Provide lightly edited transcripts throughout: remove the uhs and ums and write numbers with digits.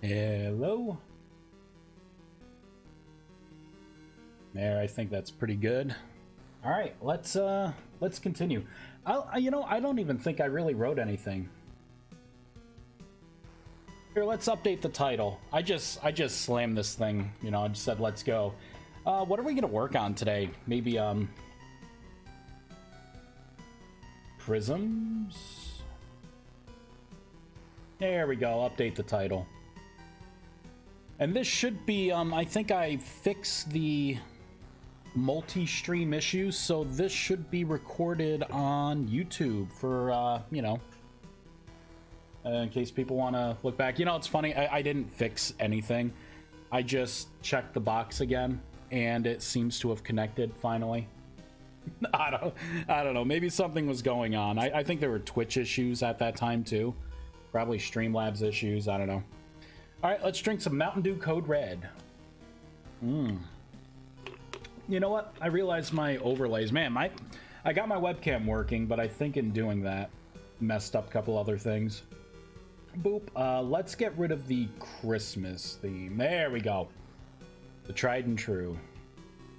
Hello. There, I think that's pretty good. All right, let's continue. I don't even think I really wrote anything. Here, let's update the title. I just slammed this thing, I just said let's go. What are we gonna work on today? Maybe Prisms? There we go, update the title. And this should be, I think I fixed the multi-stream issues, so this should be recorded on YouTube for, in case people want to look back. It's funny, I didn't fix anything. I just checked the box again, and it seems to have connected, finally. I don't know, maybe something was going on. I think there were Twitch issues at that time, too. Probably Streamlabs issues, I don't know. Alright, let's drink some Mountain Dew Code Red. You know what? I realized my overlays. Man, I got my webcam working, but I think in doing that, messed up a couple other things. Boop. Let's get rid of the Christmas theme. There we go. The tried and true.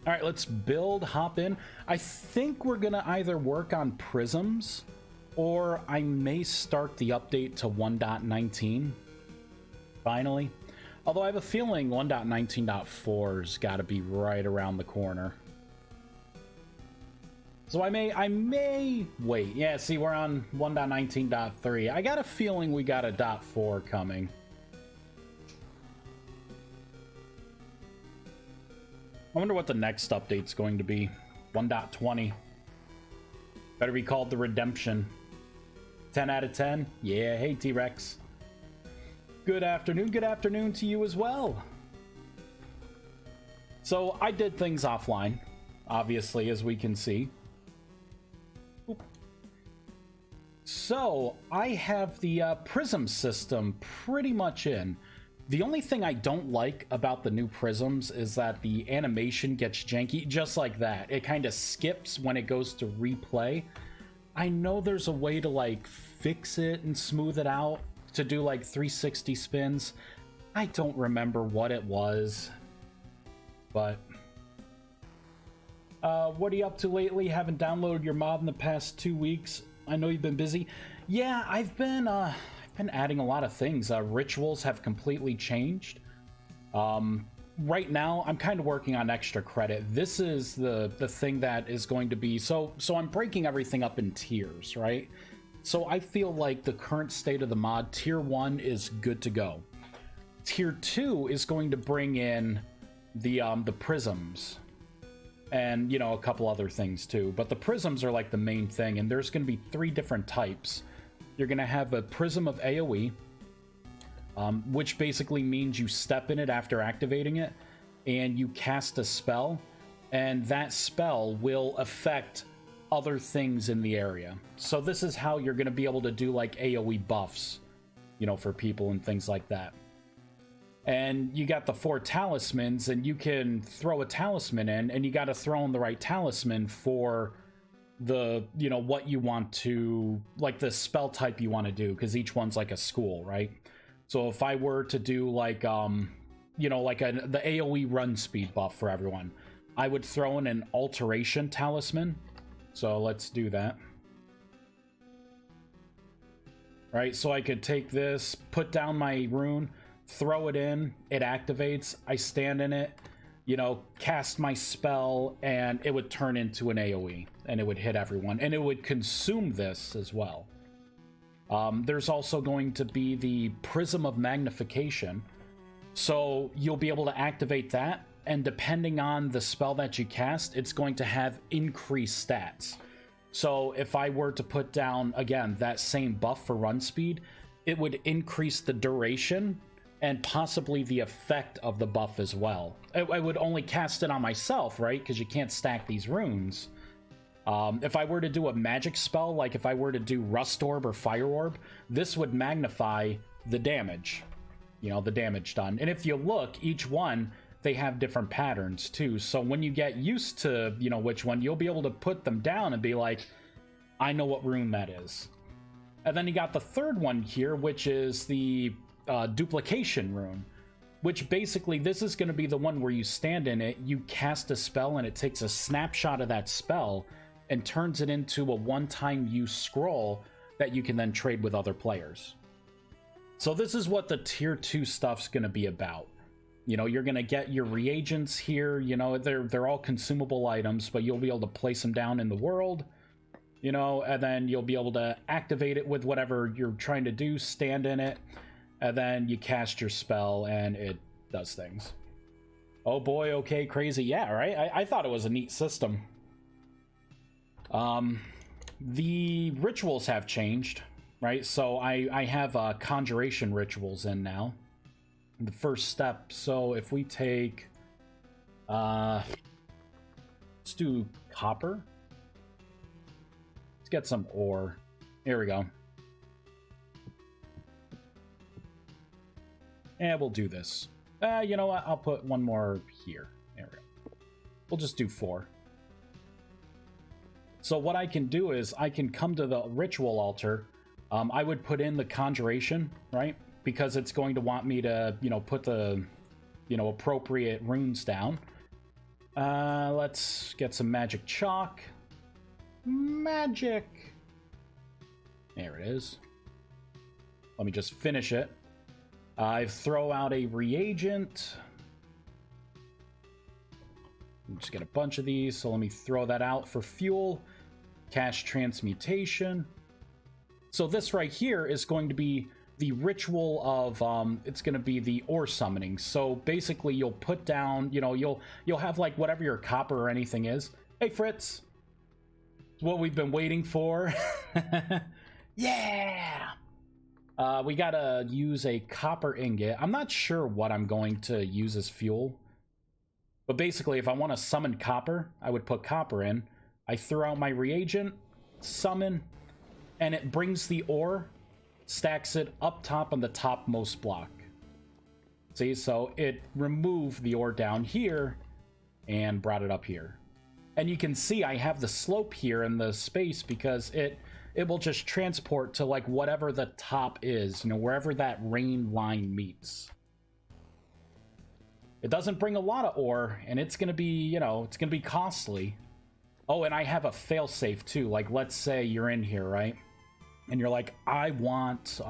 Alright, let's build, hop in. I think we're gonna either work on Prisms, or I may start the update to 1.19. Finally. Although I have a feeling 1.19.4's got to be right around the corner. So I may wait. Yeah, see, we're on 1.19.3. I got a feeling we got a .4 coming. I wonder what the next update's going to be. 1.20. Better be called the Redemption. 10 out of 10? Yeah, hey T-Rex. Good afternoon to you as well. So I did things offline, obviously, as we can see. Oop. So I have the Prism system pretty much in. The only thing I don't like about the new Prisms is that the animation gets janky, just like that. It kind of skips when it goes to replay. I know there's a way to like fix it and smooth it out, to do like 360 spins. I don't remember what it was, but what are you up to lately? Haven't downloaded your mod in the past 2 weeks. I know you've been busy. Yeah, I've been adding a lot of things. Rituals have completely changed. Right now I'm kind of working on extra credit. This is the thing that is going to be so I'm breaking everything up in tiers, right? So I feel like the current state of the mod, tier 1 is good to go. Tier 2 is going to bring in the Prisms and, a couple other things too. But the Prisms are like the main thing, and there's going to be 3 different types. You're going to have a Prism of AoE, which basically means you step in it after activating it, and you cast a spell, and that spell will affect other things in the area. So this is how you're going to be able to do like AoE buffs, for people and things like that. And you got the 4 talismans, and you can throw a talisman in, and you got to throw in the right talisman for the, what you want to, like the spell type you want to do, because each one's like a school, right? So if I were to do like, the AoE run speed buff for everyone, I would throw in an alteration talisman. So let's do that. Right, so I could take this, put down my rune, throw it in, it activates, I stand in it, cast my spell, and it would turn into an AoE, and it would hit everyone, and it would consume this as well. There's also going to be the Prism of Magnification, so you'll be able to activate that, and depending on the spell that you cast, it's going to have increased stats. So if I were to put down, again, that same buff for run speed, it would increase the duration and possibly the effect of the buff as well. I would only cast it on myself, right? Because you can't stack these runes. If I were to do a magic spell, like if I were to do Rust Orb or Fire Orb, this would magnify the damage, the damage done. And if you look, each one, they have different patterns too. So when you get used to, which one, you'll be able to put them down and be like, I know what rune that is. And then you got the third one here, which is the duplication rune, which basically this is going to be the one where you stand in it, you cast a spell, and it takes a snapshot of that spell and turns it into a one-time use scroll that you can then trade with other players. So this is what the tier 2 stuff's going to be about. You know, you're going to get your reagents here. You know, they're all consumable items, but you'll be able to place them down in the world, you know, and then you'll be able to activate it with whatever you're trying to do, stand in it, and then you cast your spell and it does things. Oh boy, okay, crazy. Yeah, right? I thought it was a neat system. The rituals have changed, right? So I have conjuration rituals in now. The first step. So if we take, let's do copper. Let's get some ore. Here we go. And we'll do this. You know what? I'll put one more here. There we go. We'll just do 4. So what I can do is I can come to the ritual altar. I would put in the conjuration, right? Because it's going to want me to, you know, put the, you know, appropriate runes down. Let's get some magic chalk. Magic. There it is. Let me just finish it. I throw out a reagent. Just get a bunch of these, so let me throw that out for fuel. Cast transmutation. So this right here is going to be the ritual of it's going to be the ore summoning. So basically you'll put down, you know, you'll have like whatever your copper or anything is. Hey Fritz, it's what we've been waiting for. Yeah. We gotta use a copper ingot. I'm not sure what I'm going to use as fuel, but basically if I want to summon copper, I would put copper in. I throw out my reagent, summon, and it brings the ore, stacks it up top on the topmost block. See, so it removed the ore down here and brought it up here. And you can see I have the slope here in the space because it will just transport to like whatever the top is, you know, wherever that rain line meets. It doesn't bring a lot of ore, and it's gonna be, you know, it's gonna be costly. Oh, and I have a failsafe too. Like, let's say you're in here, right? And you're like, I want,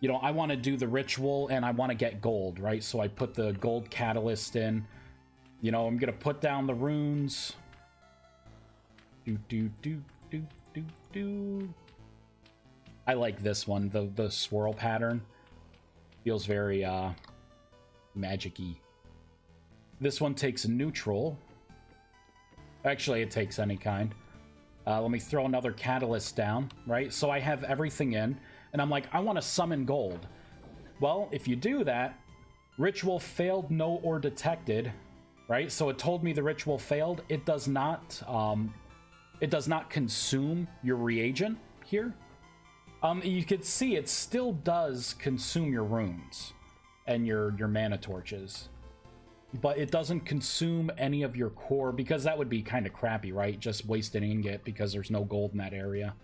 you know, I want to do the ritual and I want to get gold, right? So I put the gold catalyst in. You know, I'm gonna put down the runes. I like this one, the swirl pattern. Feels very magic-y. This one takes neutral. Actually, it takes any kind. Let me throw another catalyst down, right? So I have everything in, and I'm like, I want to summon gold. Well, if you do that, ritual failed, no ore detected, right? So it told me the ritual failed. It does not consume your reagent here. You could see it still does consume your runes and your mana torches, but it doesn't consume any of your core, because that would be kind of crappy, right? Just waste an ingot because there's no gold in that area.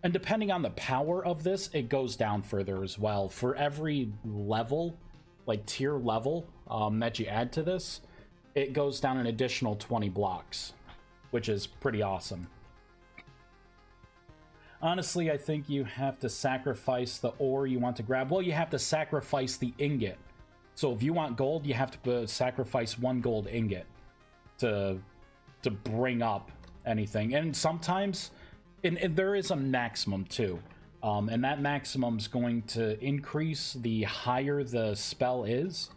And depending on the power of this, it goes down further as well. For every level, like tier level, that you add to this, it goes down an additional 20 blocks, which is pretty awesome. Honestly, I think you have to sacrifice the ore you want to grab. Well, you have to sacrifice the ingot. So if you want gold, you have to sacrifice 1 gold ingot to bring up anything. And sometimes, and there is a maximum too. And that maximum is going to increase the higher the spell is.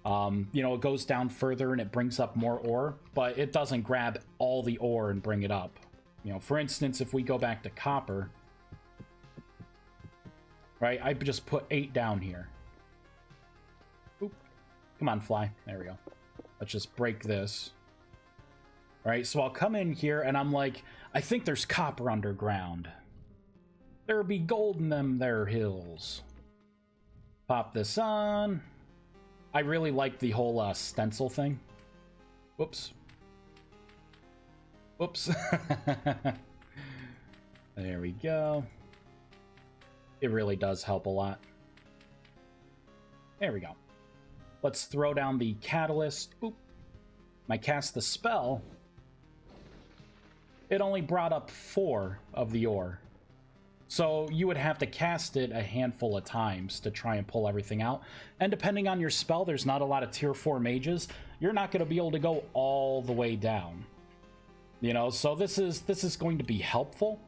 You know, it goes down further and it brings up more ore, but it doesn't grab all the ore and bring it up. You know, for instance, if we go back to copper, right, I just put 8 down here. Oop. Come on, fly. There we go. Let's just break this. All right, so I'll come in here and I'm like, I think there's copper underground. There be gold in them there hills. Pop this on. I really like the whole stencil thing. Whoops. Whoops. There we go. It really does help a lot. There we go. Let's throw down the catalyst. Oop. I cast the spell. It only brought up 4 of the ore. So you would have to cast it a handful of times to try and pull everything out. And depending on your spell, there's not a lot of tier 4 mages. You're not going to be able to go all the way down. You know, so this is going to be helpful,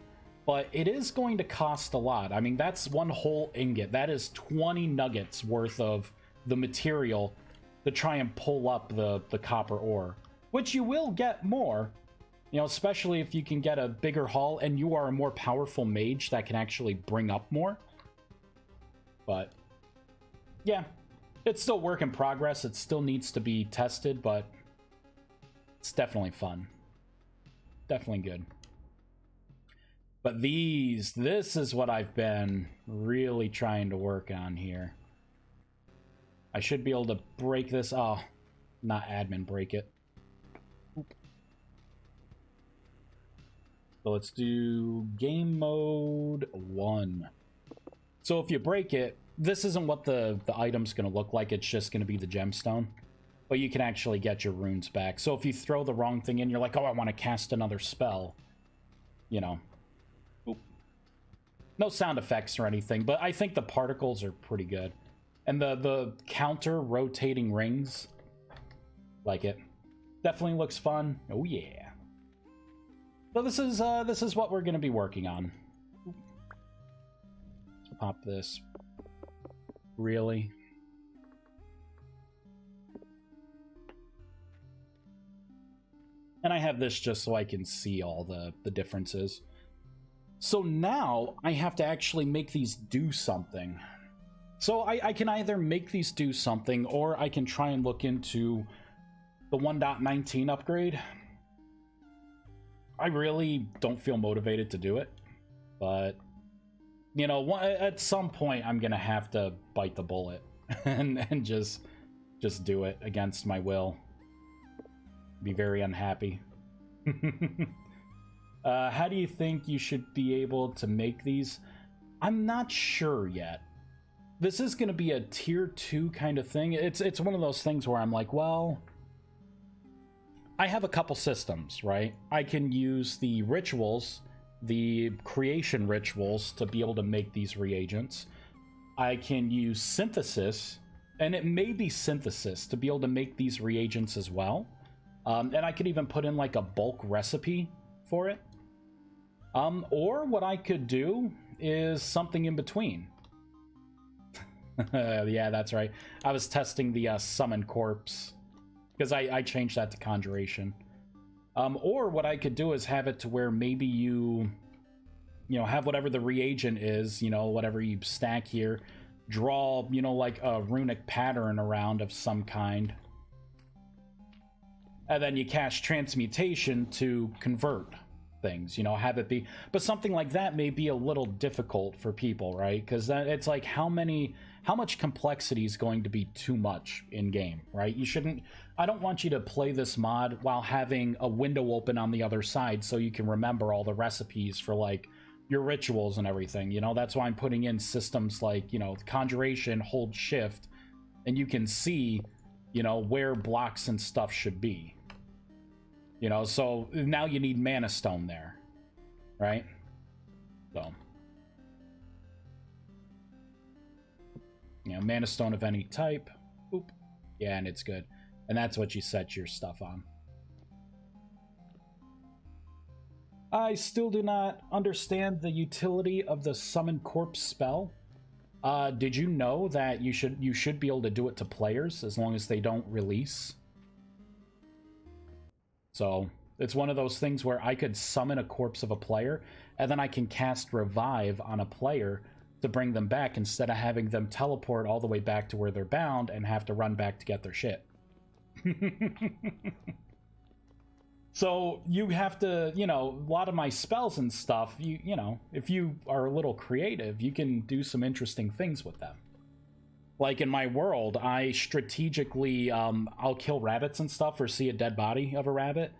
but it is going to cost a lot. I mean, that's one whole ingot. That is 20 nuggets worth of the material to try and pull up the copper ore, which you will get more. You know, especially if you can get a bigger haul and you are a more powerful mage that can actually bring up more. But, yeah. It's still work in progress. It still needs to be tested, but it's definitely fun. Definitely good. But this is what I've been really trying to work on here. I should be able to break this. Oh, not admin break it. So let's do game mode 1. So if you break it, this isn't what the item's going to look like. It's just going to be the gemstone. But you can actually get your runes back. So if you throw the wrong thing in, you're like, oh, I want to cast another spell. You know. Oop. No sound effects or anything, but I think the particles are pretty good. And the counter rotating rings. Like it. Definitely looks fun. Oh, yeah. So this is what we're going to be working on. Let's pop this. Really? And I have this just so I can see all the differences. So now I have to actually make these do something. So I can either make these do something, or I can try and look into the 1.19 upgrade. I really don't feel motivated to do it, but, you know, at some point I'm gonna have to bite the bullet and just do it against my will. Be very unhappy. How do you think you should be able to make these? I'm not sure yet. This is gonna be a tier 2 kind of thing. It's one of those things where I'm like, well, I have a couple systems, right? I can use the rituals, the creation rituals, to be able to make these reagents. I can use synthesis, and it may be synthesis, to be able to make these reagents as well. And I could even put in like a bulk recipe for it. Or what I could do is something in between. Yeah, that's right. I was testing the summon corpse, because I changed that to conjuration. Or what I could do is have it to where maybe you know, have whatever the reagent is, you know, whatever you stack here, draw, you know, like a runic pattern around of some kind. And then you cast transmutation to convert things, you know, have it be. But something like that may be a little difficult for people, right? Because it's like, how much complexity is going to be too much in game, right? You shouldn't. I don't want you to play this mod while having a window open on the other side so you can remember all the recipes for like your rituals and everything. You know, that's why I'm putting in systems like, you know, conjuration, hold shift, and you can see, you know, where blocks and stuff should be. You know, so now you need mana stone there, right? So, you know, mana stone of any type. Oop. Yeah, and it's good. And that's what you set your stuff on. I still do not understand the utility of the summon corpse spell. Did you know that you should be able to do it to players as long as they don't release? So it's one of those things where I could summon a corpse of a player, and then I can cast revive on a player to bring them back instead of having them teleport all the way back to where they're bound and have to run back to get their shit. So you have to, you know, a lot of my spells and stuff, you know, if you are a little creative, you can do some interesting things with them. Like in my world, I strategically, I'll kill rabbits and stuff or see a dead body of a rabbit.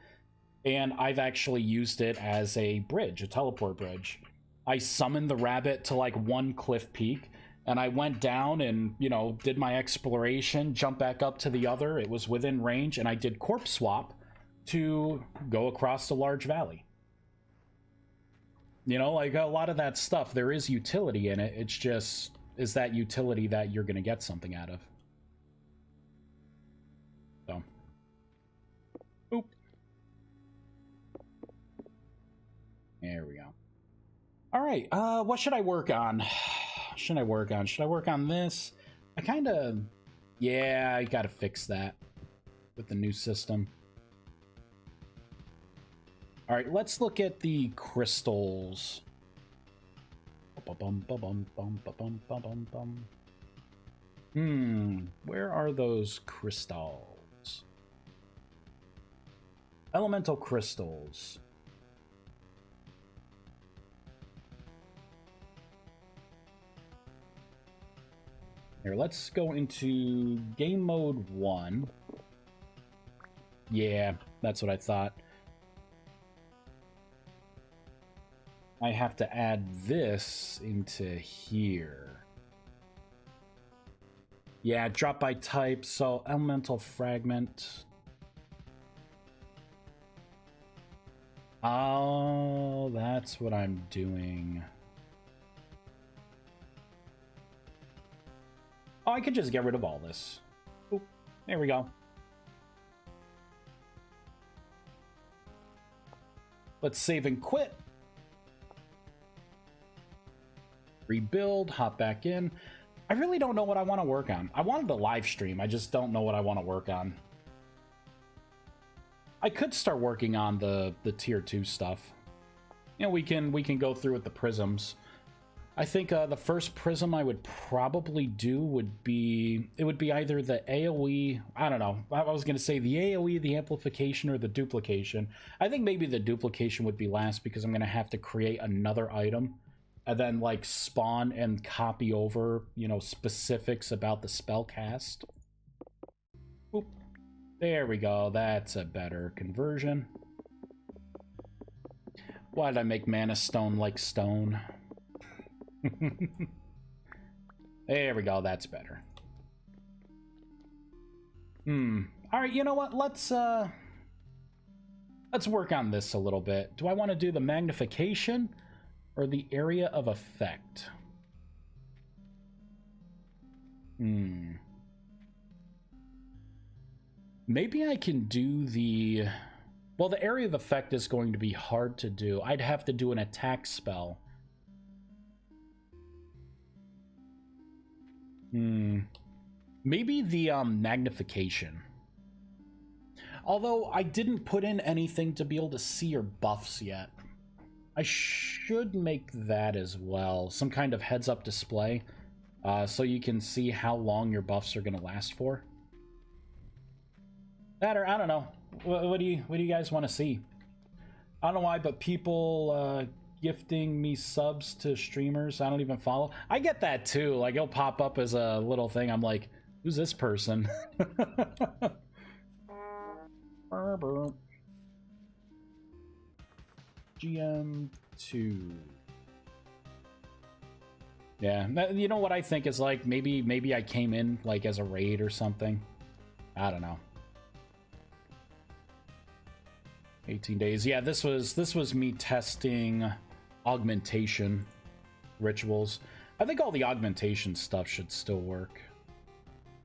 And I've actually used it as a bridge, a teleport bridge. I summon the rabbit to like one cliff peak, and I went down and, you know, did my exploration, jumped back up to the other. It was within range, and I did corpse swap to go across the large valley. You know, like a lot of that stuff, there is utility in it. It's just, is that utility that you're going to get something out of? So. Oop. There we go. All right, what should I work on? Should I work on this? I kind of... Yeah, I gotta fix that with the new system. All right, let's look at the crystals. Where are those crystals? Elemental crystals. Here, let's go into game mode 1. Yeah, that's what I thought. I have to add this into here. Yeah, drop by type, so elemental fragment. Oh, that's what I'm doing. Oh, I could just get rid of all this. Oop, there we go. Let's save and quit. Rebuild, hop back in. I really don't know what I want to work on. I wanted to live stream. I just don't know what I want to work on. I could start working on the tier 2 stuff. You know, we can go through with the prisms. I think the first prism I would probably do would be, it would be either the AoE, I don't know, I was going to say the AoE, the amplification, or the duplication. I think maybe the duplication would be last because I'm going to have to create another item and then like spawn and copy over, you know, specifics about the spell cast. Oop. There we go, that's a better conversion. Why did I make mana stone like stone? There we go, that's better. Alright, you know what? Let's work on this a little bit. Do I want to do the magnification or the area of effect? Maybe I can do the... Well, the area of effect is going to be hard to do. I'd have to do an attack spell. Maybe the magnification. Although I didn't put in anything to be able to see your buffs yet. I should make that as well. Some kind of heads-up display, so you can see how long your buffs are going to last for. That, or I don't know. What do you guys want to see? I don't know why, but people gifting me subs to streamers I don't even follow. I get that too. Like, it'll pop up as a little thing. I'm like, who's this person? GM2. Yeah, you know what I think is like, maybe I came in like as a raid or something. I don't know. 18 days. Yeah, this was me testing augmentation rituals. I think all the augmentation stuff should still work.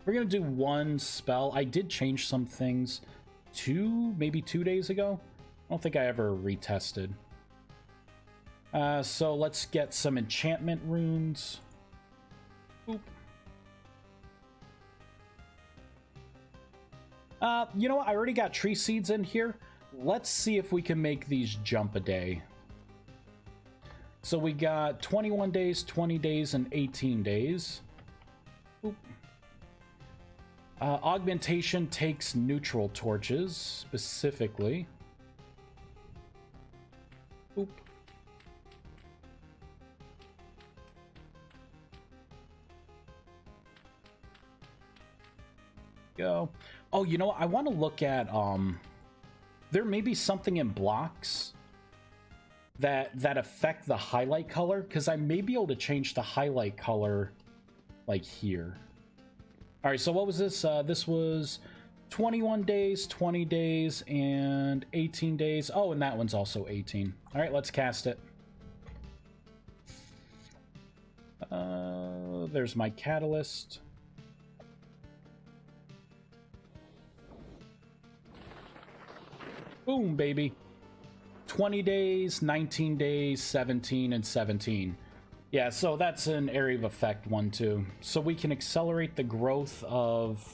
We're gonna do one spell. I did change some things maybe 2 days ago. I don't think I ever retested. So let's get some enchantment runes. Boop. You know what? I already got tree seeds in here. Let's see if we can make these jump a day. So we got 21 days, 20 days, and 18 days. Oop. Augmentation takes neutral torches, specifically. Oop. Go. Oh, you know what? I want to look at, there may be something in blocks that affect the highlight color, because I may be able to change the highlight color like here. All right, so what was this? This was 21 days, 20 days, and 18 days. Oh, and that one's also 18. All right, let's cast it. There's my catalyst. Boom, baby. 20 days, 19 days, 17, and 17. Yeah, so that's an area of effect one, too. So we can accelerate the growth of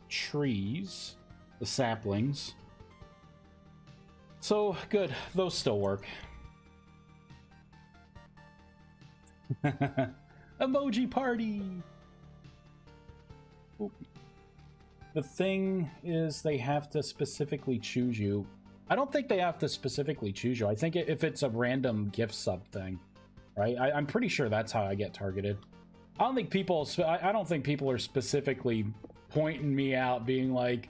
trees, the saplings. So, good. Those still work. Emoji party! Oop. The thing is, they have to specifically choose you. I don't think they have to specifically choose you. I think if it's a random gift sub thing, right? I'm pretty sure that's how I get targeted. I don't think people are specifically pointing me out, being like,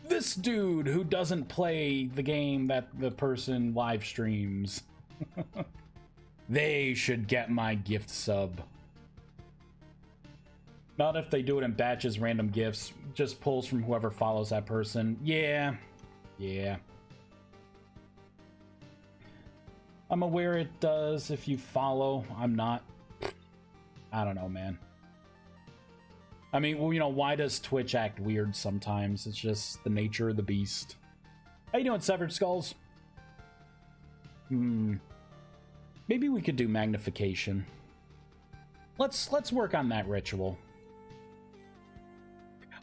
this dude who doesn't play the game that the person live streams. They should get my gift sub. Not if they do it in batches, random gifts, just pulls from whoever follows that person. Yeah. I'm aware it does if you follow. I'm not. I don't know, man. I mean, well, you know, why does Twitch act weird sometimes? It's just the nature of the beast. How you doing, Severed Skulls? Maybe we could do magnification. Let's work on that ritual.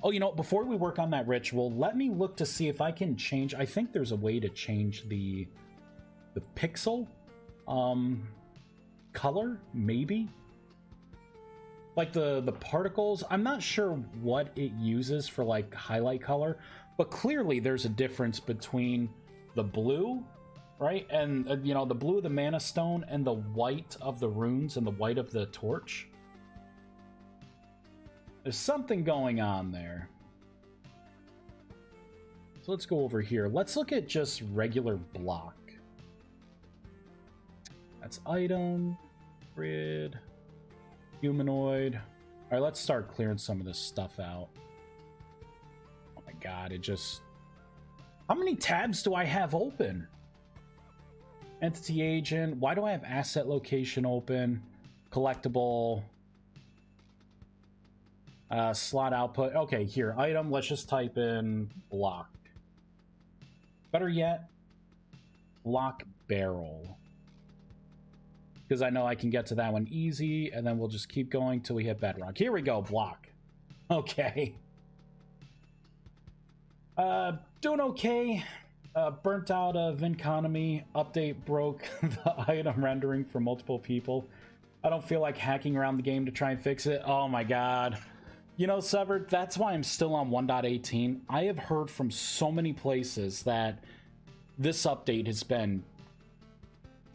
Oh, you know, before we work on that ritual, let me look to see if I can change. I think there's a way to change the pixel color, maybe. Like the particles. I'm not sure what it uses for like highlight color, but clearly there's a difference between the blue, right, and you know, the blue of the mana stone and the white of the runes and the white of the torch. There's something going on there. So let's go over here. Let's look at just regular block. That's item, grid, humanoid. All right, let's start clearing some of this stuff out. Oh my god, it just... How many tabs do I have open? Entity agent. Why do I have asset location open? Collectible. Slot output. Okay, here. Item. Let's just type in block. Better yet, block barrel. Because I know I can get to that one easy, and then we'll just keep going till we hit bedrock. Here we go, block. Okay. Doing okay. Burnt out of Vinconomy. Update broke the item rendering for multiple people. I don't feel like hacking around the game to try and fix it. Oh my god. You know, Severed, that's why I'm still on 1.18. I have heard from so many places that this update has been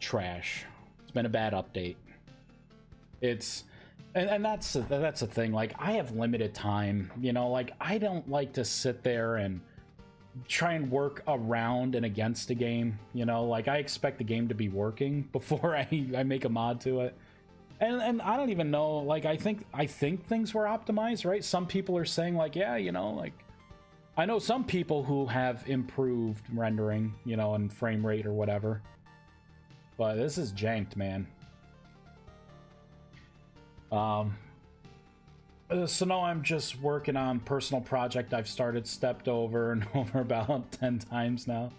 trash. It's been a bad update. It's... And that's the thing. Like, I have limited time, you know? Like, I don't like to sit there and try and work around and against a game, you know? Like, I expect the game to be working before I make a mod to it. And I don't even know, like, I think things were optimized, right? Some people are saying, like, yeah, you know, like, I know some people who have improved rendering, you know, and frame rate or whatever. But this is janked, man. So now I'm just working on personal project I've started, stepped over and over about 10 times now.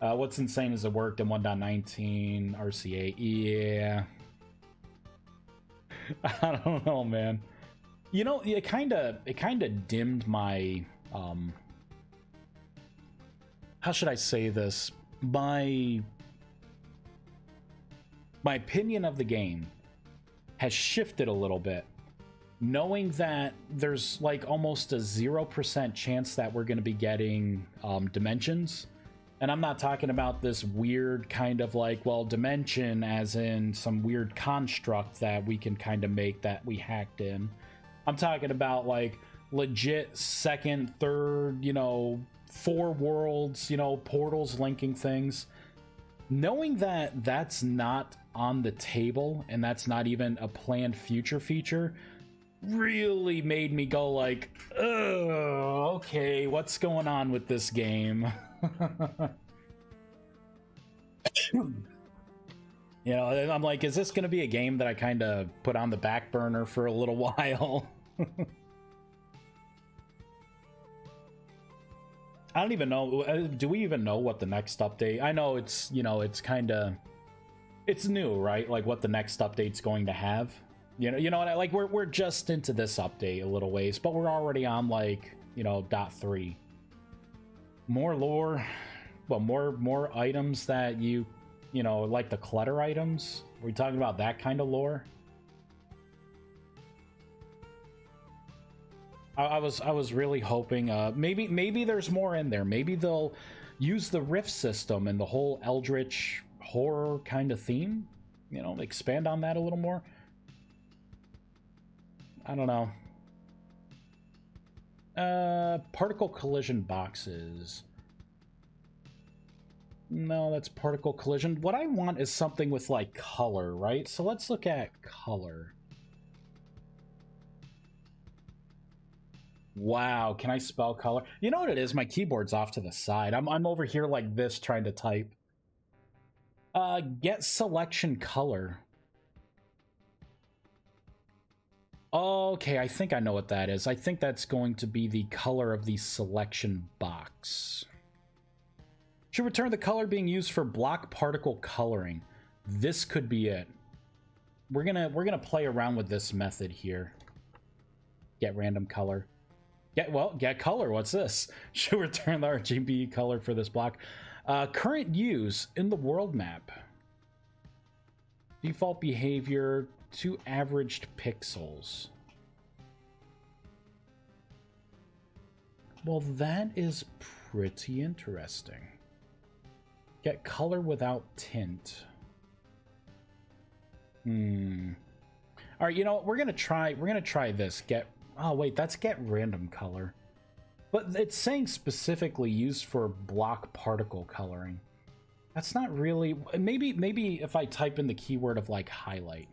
What's insane is it worked in 1.19 RCA. Yeah. I don't know, man. You know, it kind of dimmed my how should I say this? My opinion of the game has shifted a little bit, knowing that there's like almost a 0% chance that we're going to be getting dimensions. And I'm not talking about this weird kind of like, well, dimension as in some weird construct that we can kind of make that we hacked in. I'm talking about like legit second, third, you know, 4 worlds, you know, portals linking things. Knowing that that's not on the table and that's not even a planned future feature, really made me go like, oh, okay, what's going on with this game? You know, and I'm like, is this going to be a game that I kind of put on the back burner for a little while? I don't even know. Do we even know what the next update? I know it's, you know, it's kind of, it's new, right? Like what the next update's going to have. You know what I like? We're just into this update a little ways, but we're already on like, you know, .3. More lore, well, more items that you know, like the clutter items. Are we talking about that kind of lore? I was really hoping maybe there's more in there. Maybe they'll use the rift system and the whole eldritch horror kind of theme. You know, expand on that a little more. I don't know. Particle collision boxes. No, that's particle collision. What I want is something with like color, right? So let's look at color. Wow, can I spell color? You know what it is? My keyboard's off to the side. I'm over here like this trying to type. Get selection color. Okay, I think I know what that is. I think that's going to be the color of the selection box. Should return the color being used for block particle coloring. This could be it. We're gonna play around with this method here. Get random color. Get color. What's this? Should return the RGB color for this block. Current use in the world map. Default behavior to averaged pixels. Well, that is pretty interesting. Get color without tint. All right, you know, we're gonna try this. Oh wait, that's get random color. But it's saying specifically used for block particle coloring. That's not really, maybe if I type in the keyword of like highlight.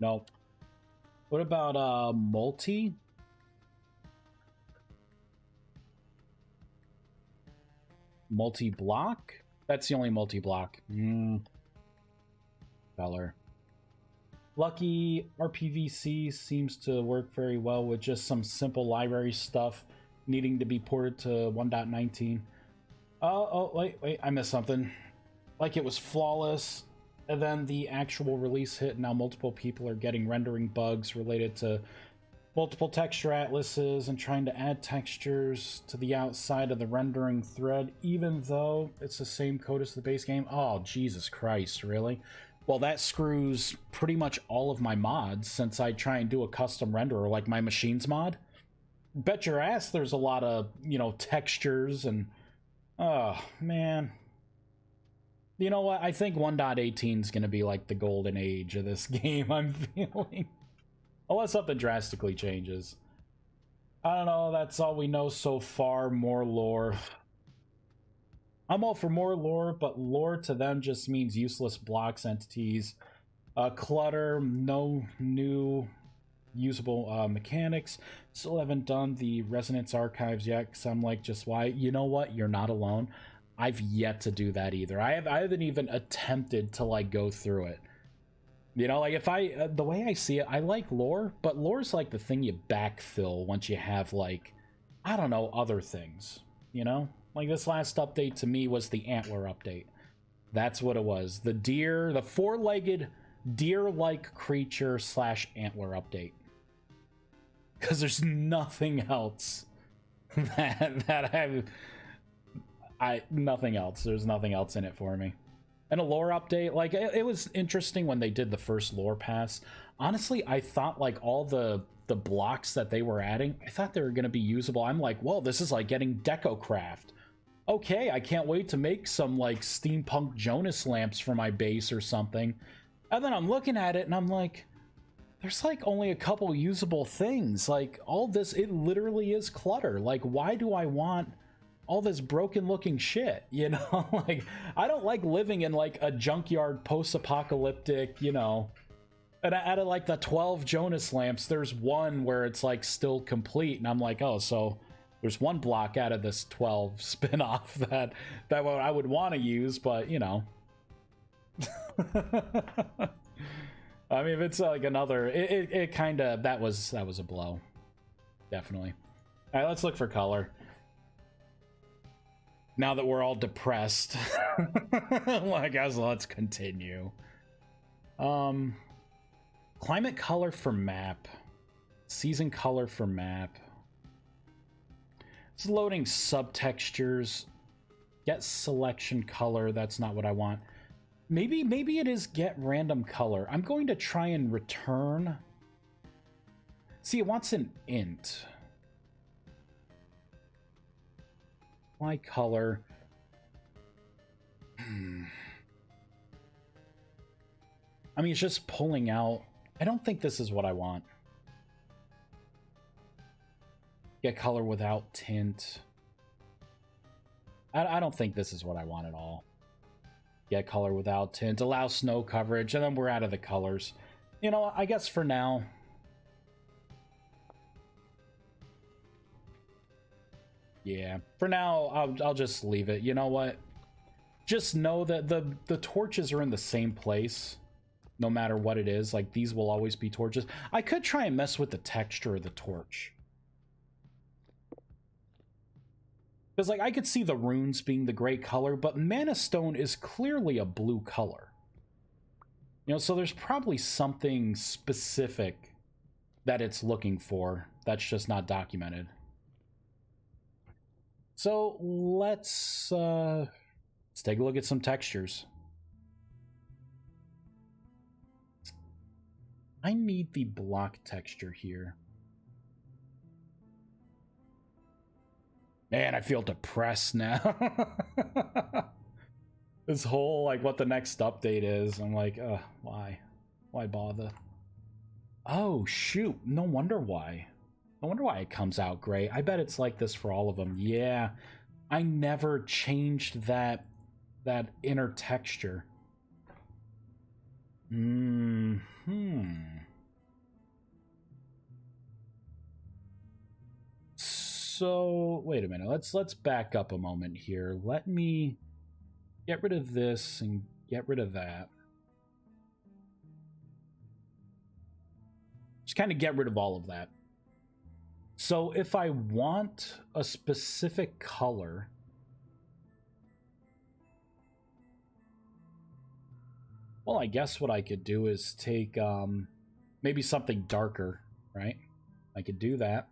No. What about multi? Multi-block? That's the only multi-block. Color. Lucky RPVC seems to work very well with just some simple library stuff needing to be ported to 1.19. Oh, wait, I missed something. Like it was flawless, and then the actual release hit, now multiple people are getting rendering bugs related to multiple texture atlases and trying to add textures to the outside of the rendering thread, even though it's the same code as the base game. Oh, Jesus Christ, really? Well, that screws pretty much all of my mods since I try and do a custom renderer like my machines mod. Bet your ass there's a lot of, you know, textures and... Oh, man. You know what? I think 1.18 is going to be like the golden age of this game, I'm feeling. Unless something drastically changes. I don't know, that's all we know so far. More lore. I'm all for more lore, but lore to them just means useless blocks, entities, clutter, no new usable mechanics. Still haven't done the Resonance Archives yet, because I'm like, just why? You know what? You're not alone. I've yet to do that either. I haven't even attempted to like go through it. You know, like if the way I see it, I like lore, but lore's like the thing you backfill once you have like, I don't know, other things, you know? Like this last update to me was the antler update. That's what it was. The deer, the four-legged deer-like creature / antler update. Because there's nothing else that nothing else. There's nothing else in it for me. And a lore update, like it was interesting when they did the first lore pass. Honestly, I thought like all the blocks that they were adding, I thought they were going to be usable. I'm like, well, this is like getting DecoCraft. Okay, I can't wait to make some like steampunk Jonas lamps for my base or something. And then I'm looking at it and I'm like, there's like only a couple usable things. Like all this, it literally is clutter. Like why do I want all this broken looking shit, you know? Like, I don't like living in like a junkyard post-apocalyptic, you know. And out of like the 12 Jonas lamps, there's one where it's like still complete, and I'm like, oh, so there's one block out of this 12 spin-off that I would want to use, but you know. I mean, if it's like another, it kind of, that was a blow, definitely. All right, let's look for color. Now that we're all depressed, I guess let's continue. Climate color for map, season color for map. It's loading subtextures. Get selection color. That's not what I want. Maybe it is get random color. I'm going to try and return. See, it wants an int. My color. I mean, it's just pulling out. I don't think this is what I want. Get color without tint. I don't think this is what I want at all. Get color without tint. Allow snow coverage, and then we're out of the colors. You know, I guess for now. Yeah, for now, I'll just leave it. You know what? Just know that the torches are in the same place, no matter what it is. Like, these will always be torches. I could try and mess with the texture of the torch. Because, like, I could see the runes being the gray color, but Mana Stone is clearly a blue color. You know, so there's probably something specific that it's looking for that's just not documented. So let's take a look at some textures. I need the block texture here. Man, I feel depressed now. This whole, like, what the next update is. I'm like, why? Why bother? Oh, shoot. No wonder why. No wonder why it comes out gray. I bet it's like this for all of them. Yeah. I never changed that inner texture. So, wait a minute. Let's back up a moment here. Let me get rid of this and get rid of that. Just kind of get rid of all of that. So if I want a specific color, well, I guess what I could do is take maybe something darker, right? I could do that.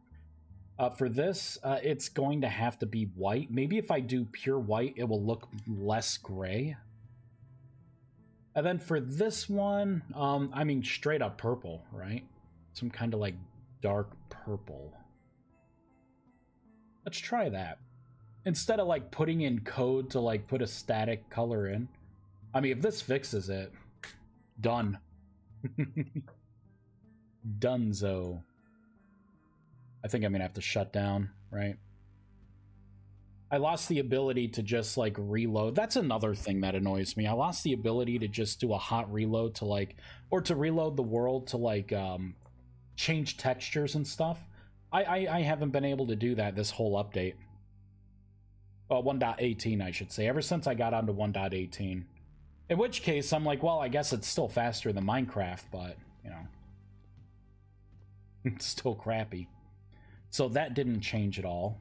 For this, it's going to have to be white. Maybe if I do pure white, it will look less gray. And then for this one, I mean, straight up purple, right? Some kind of like dark purple. Let's try that. Instead of like putting in code to like put a static color in. I mean, if this fixes it, done. Dunzo. I think I'm gonna have to shut down, right? I lost the ability to just like reload. That's another thing that annoys me. I lost the ability to just do a hot reload to like, or to reload the world to like change textures and stuff. I haven't been able to do that this whole update. 1.18, I should say, ever since I got onto 1.18. In which case, I'm like, well, I guess it's still faster than Minecraft, but, you know, it's still crappy. So that didn't change at all.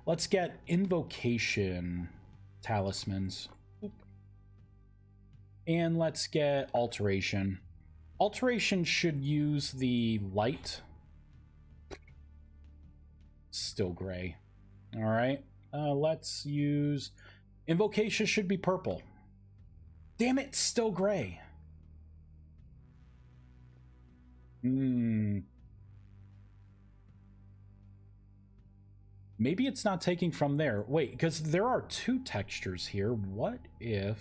Let's get invocation talismans. And let's get alteration. Alteration should use the light. Still gray. All right. Let's use invocation. Should be purple. Damn it, still gray. Maybe it's not taking from there. Wait, because there are two textures here. What if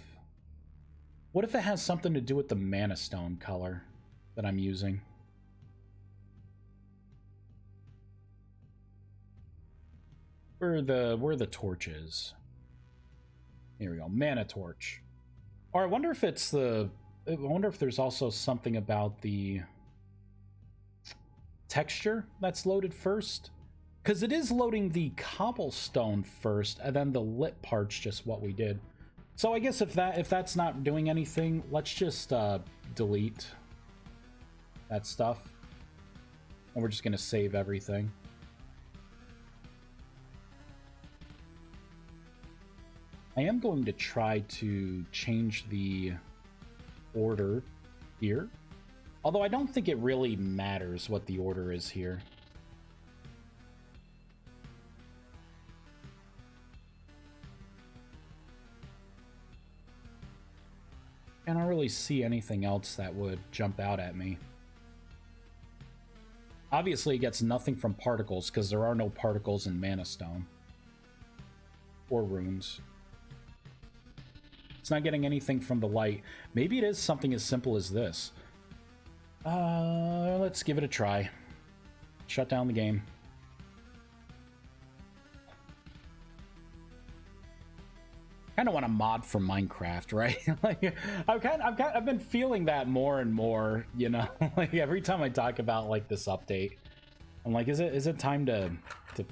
it has something to do with the Mana Stone color that I'm using? Where are the torches? Here we go. Mana torch. Or I wonder if it's the... I wonder if there's also something about the texture that's loaded first. Because it is loading the cobblestone first, and then the lit part's just what we did. So I guess if that's not doing anything, let's just delete that stuff. And we're just going to save everything. I am going to try to change the order here. Although I don't think it really matters what the order is here. I don't really see anything else that would jump out at me. Obviously, it gets nothing from particles, because there are no particles in Mana Stone. Or runes. It's not getting anything from the light. Maybe it is something as simple as this. Let's give it a try. Shut down the game. I kind of want a mod for Minecraft, right? Like, I've been feeling that more and more, you know. Like every time I talk about like this update, I'm like, is it time to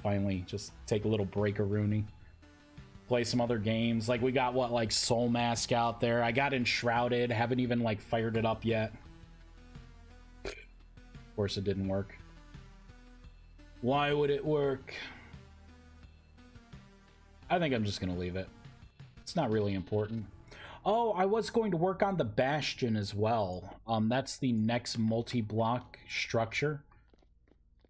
finally just take a little break of Rooney, play some other games? Like we got what, like Soul Mask out there. I got Enshrouded, haven't even like fired it up yet. Of course, it didn't work. Why would it work? I think I'm just gonna leave it. It's not really important. Oh, I was going to work on the Bastion as well. That's the next multi-block structure.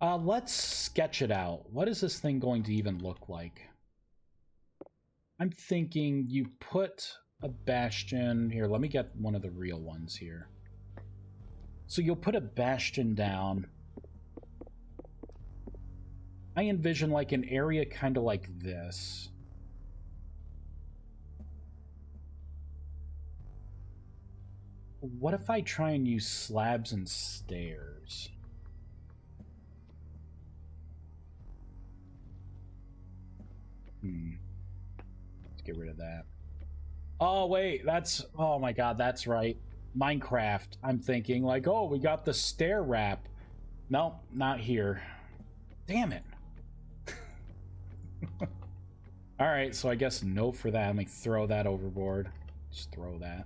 Let's sketch it out. What is this thing going to even look like? I'm thinking you put a Bastion... Here, let me get one of the real ones here. So you'll put a Bastion down. I envision like an area kind of like this. What if I try and use slabs and stairs? Let's get rid of that. Oh, wait, that's... Oh my god, that's right. Minecraft. I'm thinking like, oh, we got the stair wrap. No, not here. Damn it. Alright, so I guess no for that. Let me throw that overboard. Just throw that.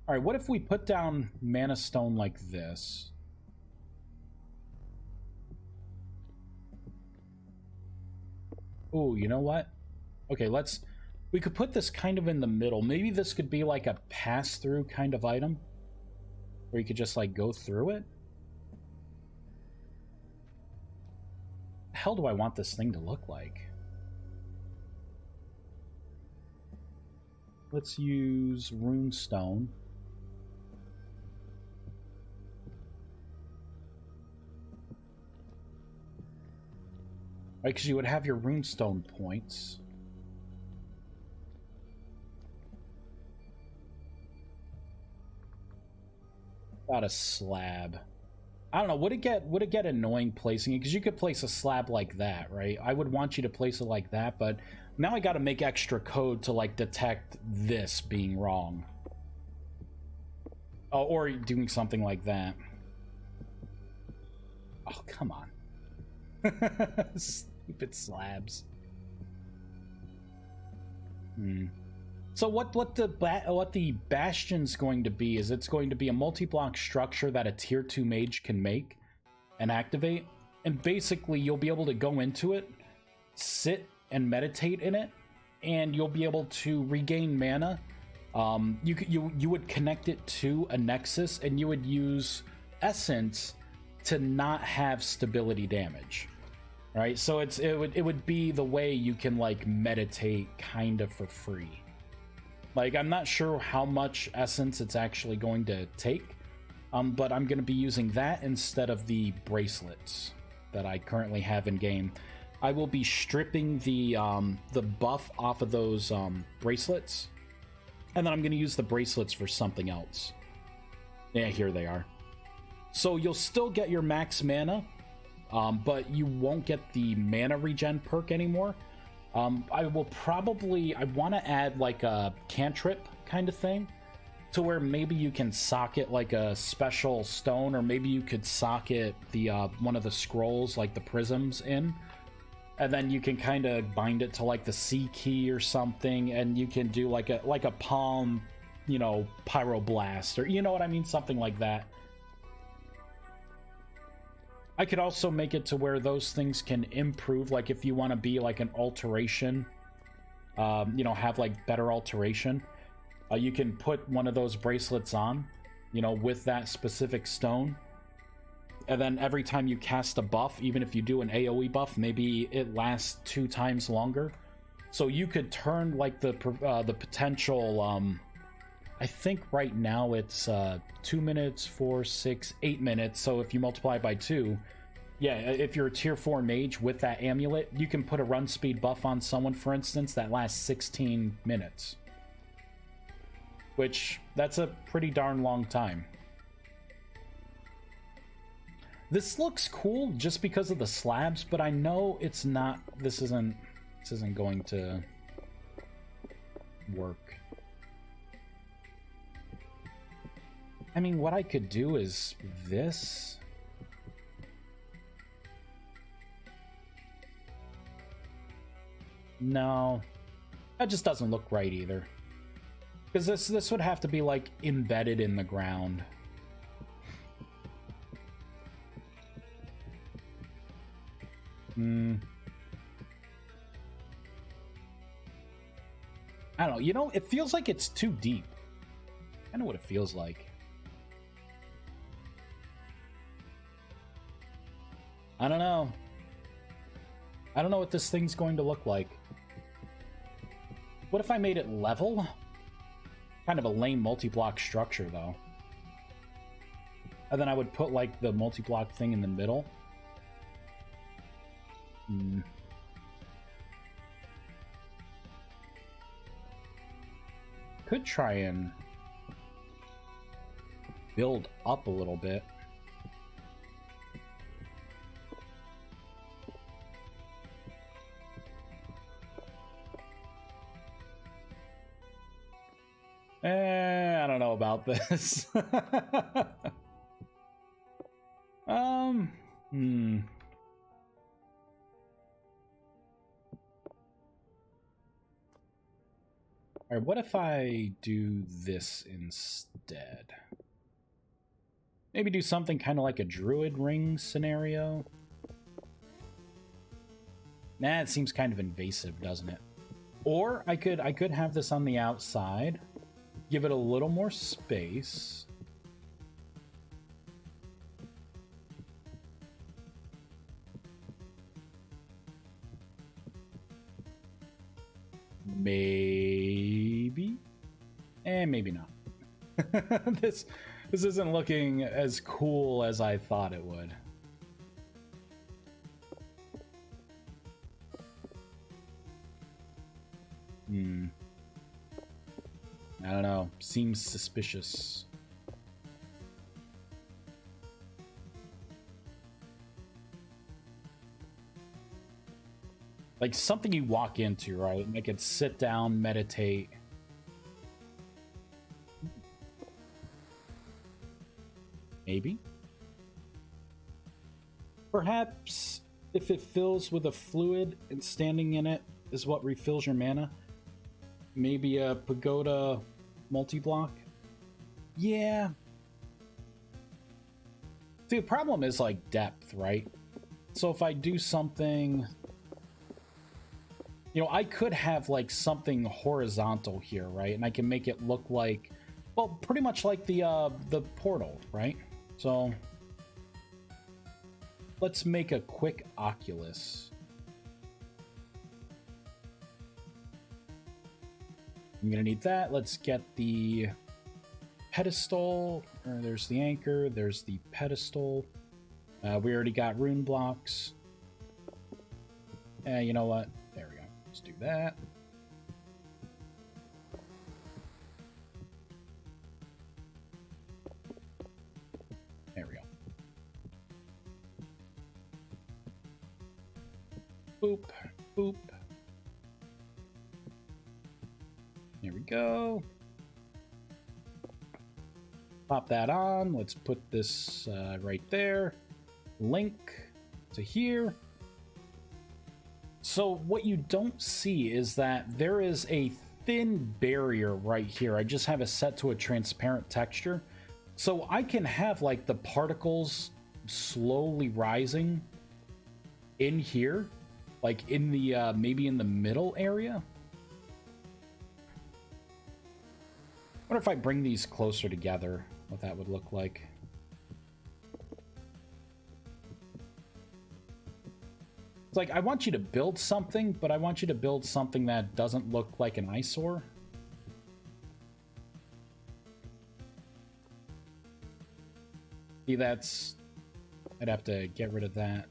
Alright, what if we put down Mana Stone like this? Oh, you know what? Okay, we could put this kind of in the middle. Maybe this could be like a pass-through kind of item. Where you could just like go through it. The hell do I want this thing to look like? Let's use runestone. Right, because you would have your runestone points. About a slab. I don't know, would it get annoying placing it? Because you could place a slab like that, right? I would want you to place it like that, but now I gotta make extra code to like detect this being wrong. Oh, or doing something like that. Oh, come on. Stupid slabs. So what the Bastion's going to be is it's going to be a multi-block structure that a tier 2 mage can make and activate, and basically you'll be able to go into it, sit and meditate in it, and you'll be able to regain mana. You would connect it to a nexus, and you would use essence to not have stability damage. Right? So it would be the way you can like meditate kind of for free. Like, I'm not sure how much essence it's actually going to take, but I'm going to be using that instead of the bracelets that I currently have in game. I will be stripping the buff off of those bracelets, and then I'm going to use the bracelets for something else. Yeah, here they are. So you'll still get your max mana, but you won't get the mana regen perk anymore. I want to add like a cantrip kind of thing, to where maybe you can socket like a special stone, or maybe you could socket the one of the scrolls, like the prisms, in, and then you can kind of bind it to like the sea key or something, and you can do like a palm, you know, pyroblast, or you know what I mean, something like that. I could also make it to where those things can improve, like if you want to be like an alteration, you know, have like better alteration. You can put one of those bracelets on, you know, with that specific stone. And then every time you cast a buff, even if you do an AoE buff, maybe it lasts 2 times longer. So you could turn like the potential, I think right now it's 2 minutes, 4, 6, 8 minutes. So if you multiply by 2, yeah, if you're a tier 4 mage with that amulet, you can put a run speed buff on someone, for instance, that lasts 16 minutes. Which, that's a pretty darn long time. This looks cool just because of the slabs, but I know it's not, this isn't going to work. I mean, what I could do is this. No, that just doesn't look right either. Because this would have to be like embedded in the ground. I don't know, you know, it feels like it's too deep. I know what it feels like. I don't know. I don't know what this thing's going to look like. What if I made it level? Kind of a lame multi-block structure, though. And then I would put, like, the multi-block thing in the middle. Could try and build up a little bit. I don't know about this. Alright, what if I do this instead? Maybe do something kind of like a druid ring scenario? Nah, it seems kind of invasive, doesn't it? Or I could have this on the outside. Give it a little more space. Maybe? Maybe not. This isn't looking as cool as I thought it would. I don't know. Seems suspicious. Like something you walk into, right? Make it sit down, meditate. Maybe. Perhaps if it fills with a fluid and standing in it is what refills your mana. Maybe a pagoda multi-block. Yeah. See, the problem is like depth, right? So if I do something, you know, I could have like something horizontal here, right? And I can make it look like, well, pretty much like the portal, right? So let's make a quick Oculus. I'm gonna need that. Let's get the pedestal. There's the anchor. There's the pedestal. We already got rune blocks. You know what? There we go. Let's do that. There we go. Boop, boop. There we go. Pop that on. Let's put this right there. Link to here. So what you don't see is that there is a thin barrier right here. I just have it set to a transparent texture. So I can have like the particles slowly rising in here, like in the maybe in the middle area. I wonder if I bring these closer together, what that would look like. It's like, I want you to build something, but I want you to build something that doesn't look like an eyesore. See, that's... I'd have to get rid of that.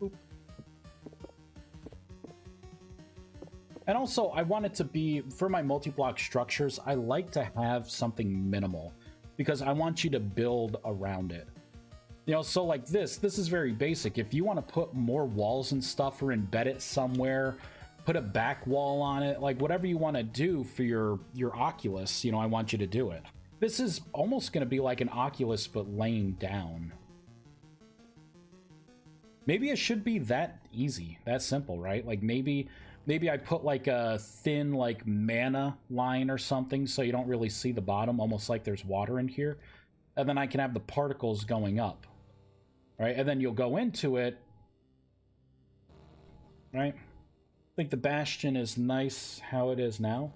Oop. And also, I want it to be, for my multi-block structures, I like to have something minimal, because I want you to build around it. You know, so like this is very basic. If you want to put more walls and stuff or embed it somewhere, put a back wall on it, like whatever you want to do for your Oculus, you know, I want you to do it. This is almost going to be like an Oculus, but laying down. Maybe it should be that easy, that simple, right? Like maybe I put like a thin like mana line or something so you don't really see the bottom, almost like there's water in here. And then I can have the particles going up, right? And then you'll go into it, right? I think the Bastion is nice how it is now.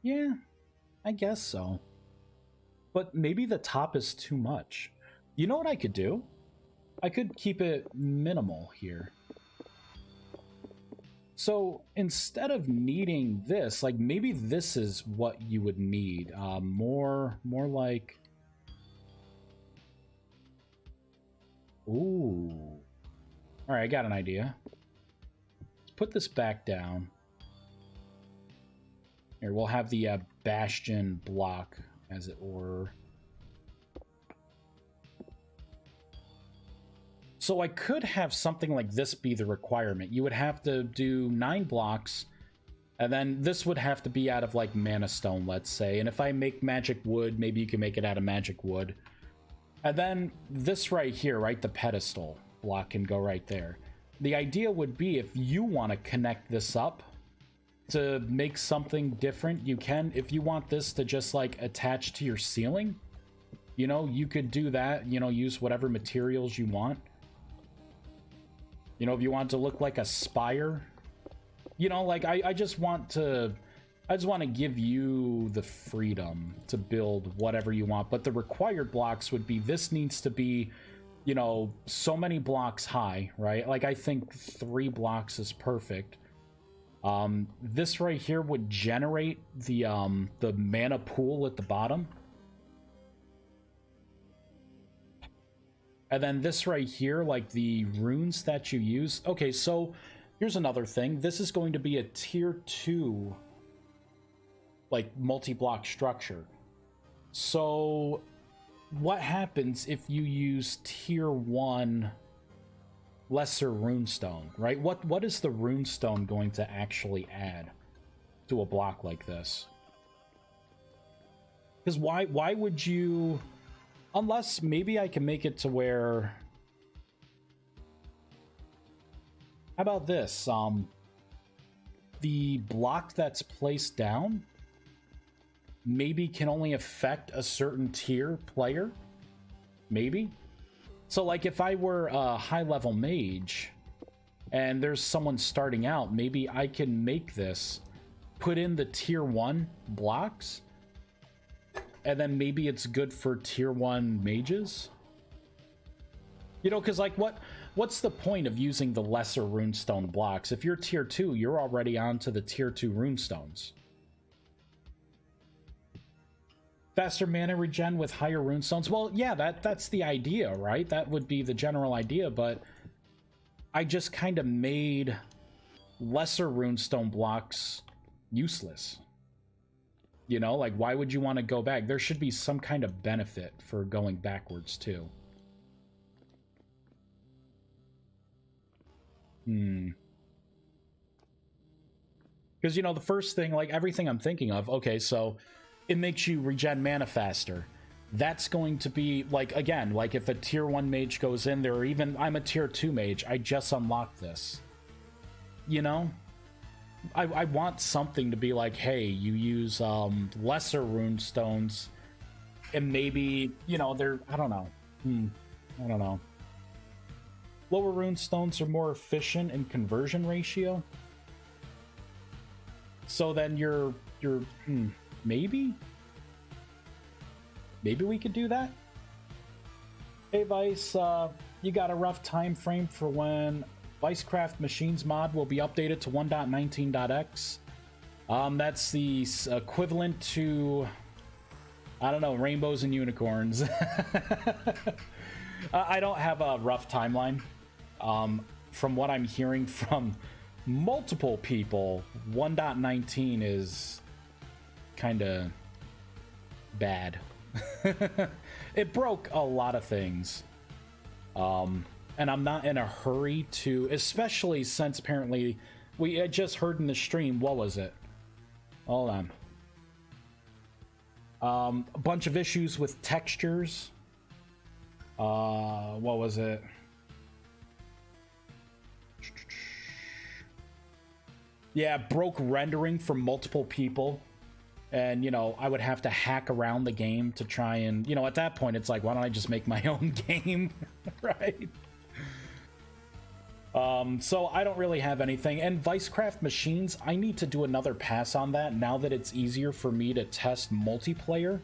Yeah, I guess so. But maybe the top is too much. You know what I could do? I could keep it minimal here. So instead of needing this, like maybe this is what you would need. More like... Ooh. All right, I got an idea. Let's put this back down. Here, we'll have the Bastion block, as it were. So I could have something like this be the requirement. You would have to do 9 blocks, and then this would have to be out of like mana stone, let's say. And if I make magic wood, maybe you can make it out of magic wood. And then this right here, right, the pedestal block can go right there. The idea would be if you want to connect this up to make something different, you can. If you want this to just like attach to your ceiling, you know, you could do that, you know, use whatever materials you want. You know, if you want it to look like a spire, you know, like I just want to give you the freedom to build whatever you want. But the required blocks would be, this needs to be, you know, so many blocks high, right? Like I think 3 blocks is perfect. This right here would generate the mana pool at the bottom. And then this right here, like the runes that you use. Okay, so here's another thing. This is going to be a tier 2, like, multi-block structure. So what happens if you use tier 1 lesser runestone, right? What is the runestone going to actually add to a block like this? Because why would you... Unless maybe I can make it to where... How about this? The block that's placed down maybe can only affect a certain tier player? Maybe? So, like, if I were a high-level mage, and there's someone starting out, maybe I can make this, put in the tier 1 blocks, and then maybe it's good for tier 1 mages? You know, because, like, what's the point of using the lesser runestone blocks? If you're tier 2, you're already on to the tier 2 runestones. Faster mana regen with higher runestones? Well, yeah, that's the idea, right? That would be the general idea, but I just kind of made lesser runestone blocks useless. You know, like, why would you want to go back? There should be some kind of benefit for going backwards, too. Because, you know, the first thing, like, everything I'm thinking of, okay, so it makes you regen mana faster. That's going to be, like, again, like, if a tier 1 mage goes in there, or even I'm a tier 2 mage, I just unlocked this. You know? I want something to be like, hey, you use lesser rune stones, and maybe, you know, they're, I don't know. I don't know. Lower rune stones are more efficient in conversion ratio. So then you're maybe we could do that. Hey Vice, you got a rough time frame for when ViesCraft Machines mod will be updated to 1.19.x. That's the equivalent to, I don't know, rainbows and unicorns. I don't have a rough timeline. From what I'm hearing from multiple people, 1.19 is kind of bad. It broke a lot of things. And I'm not in a hurry to, especially since apparently we had just heard in the stream, what was it? Hold on. A bunch of issues with textures. What was it? Yeah, broke rendering for multiple people. And, you know, I would have to hack around the game to try and, you know, at that point, it's like, why don't I just make my own game? Right? So I don't really have anything. And ViesCraft Machines, I need to do another pass on that now that it's easier for me to test multiplayer,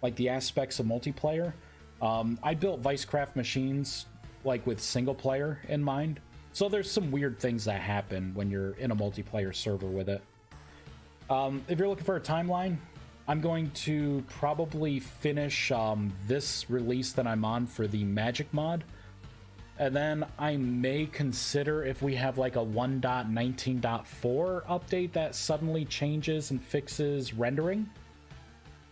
like the aspects of multiplayer. I built ViesCraft Machines, like, with single player in mind. So there's some weird things that happen when you're in a multiplayer server with it. If you're looking for a timeline, I'm going to probably finish this release that I'm on for the Magic mod. And then I may consider if we have like a 1.19.4 update that suddenly changes and fixes rendering.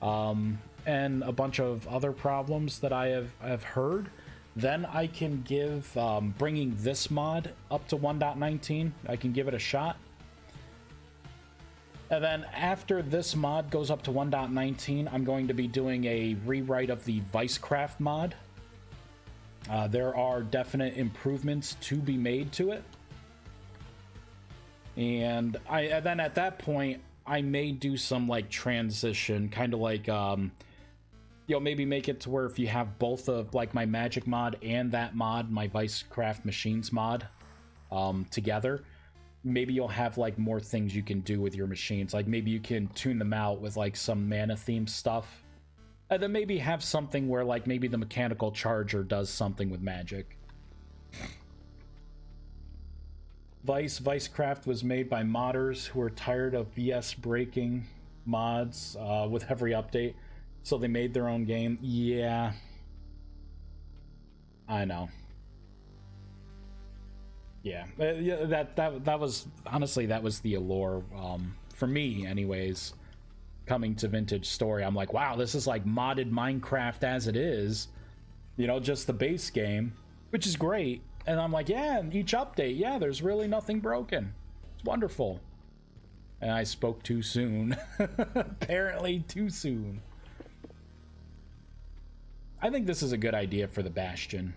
And a bunch of other problems that I have heard. Then I can give bringing this mod up to 1.19. I can give it a shot. And then after this mod goes up to 1.19, I'm going to be doing a rewrite of the ViesCraft mod. There are definite improvements to be made to it. And then at that point, I may do some like transition, kind of like, you know, maybe make it to where if you have both of like my Magic mod and that mod, my ViesCraft Machines mod, together, maybe you'll have like more things you can do with your machines. Like maybe you can tune them out with like some mana themed stuff. And then maybe have something where like maybe the mechanical charger does something with magic. ViesCraft was made by modders who are tired of VS breaking mods with every update. So they made their own game. Yeah. I know. Yeah, that was honestly, that was the allure for me anyways. Coming to Vintage Story, I'm like, wow, this is like modded Minecraft as it is, you know, just the base game, which is great. And I'm like, yeah, each update, yeah, there's really nothing broken. It's wonderful. And I spoke too soon. Apparently too soon. I think this is a good idea for the Bastion.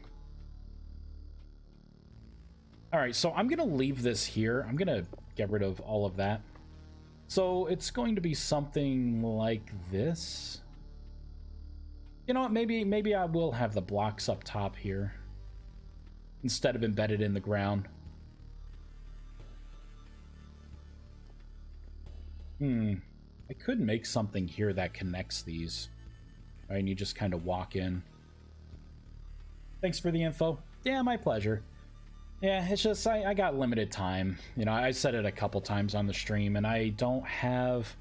Alright, so I'm gonna leave this here. I'm gonna get rid of all of that. So it's going to be something like this. You know what, maybe I will have the blocks up top here instead of embedded in the ground. I could make something here that connects these. All right, and you just kind of walk in. Thanks for the info. Yeah, my pleasure. Yeah, it's just, I got limited time. You know, I said it a couple times on the stream, and I don't have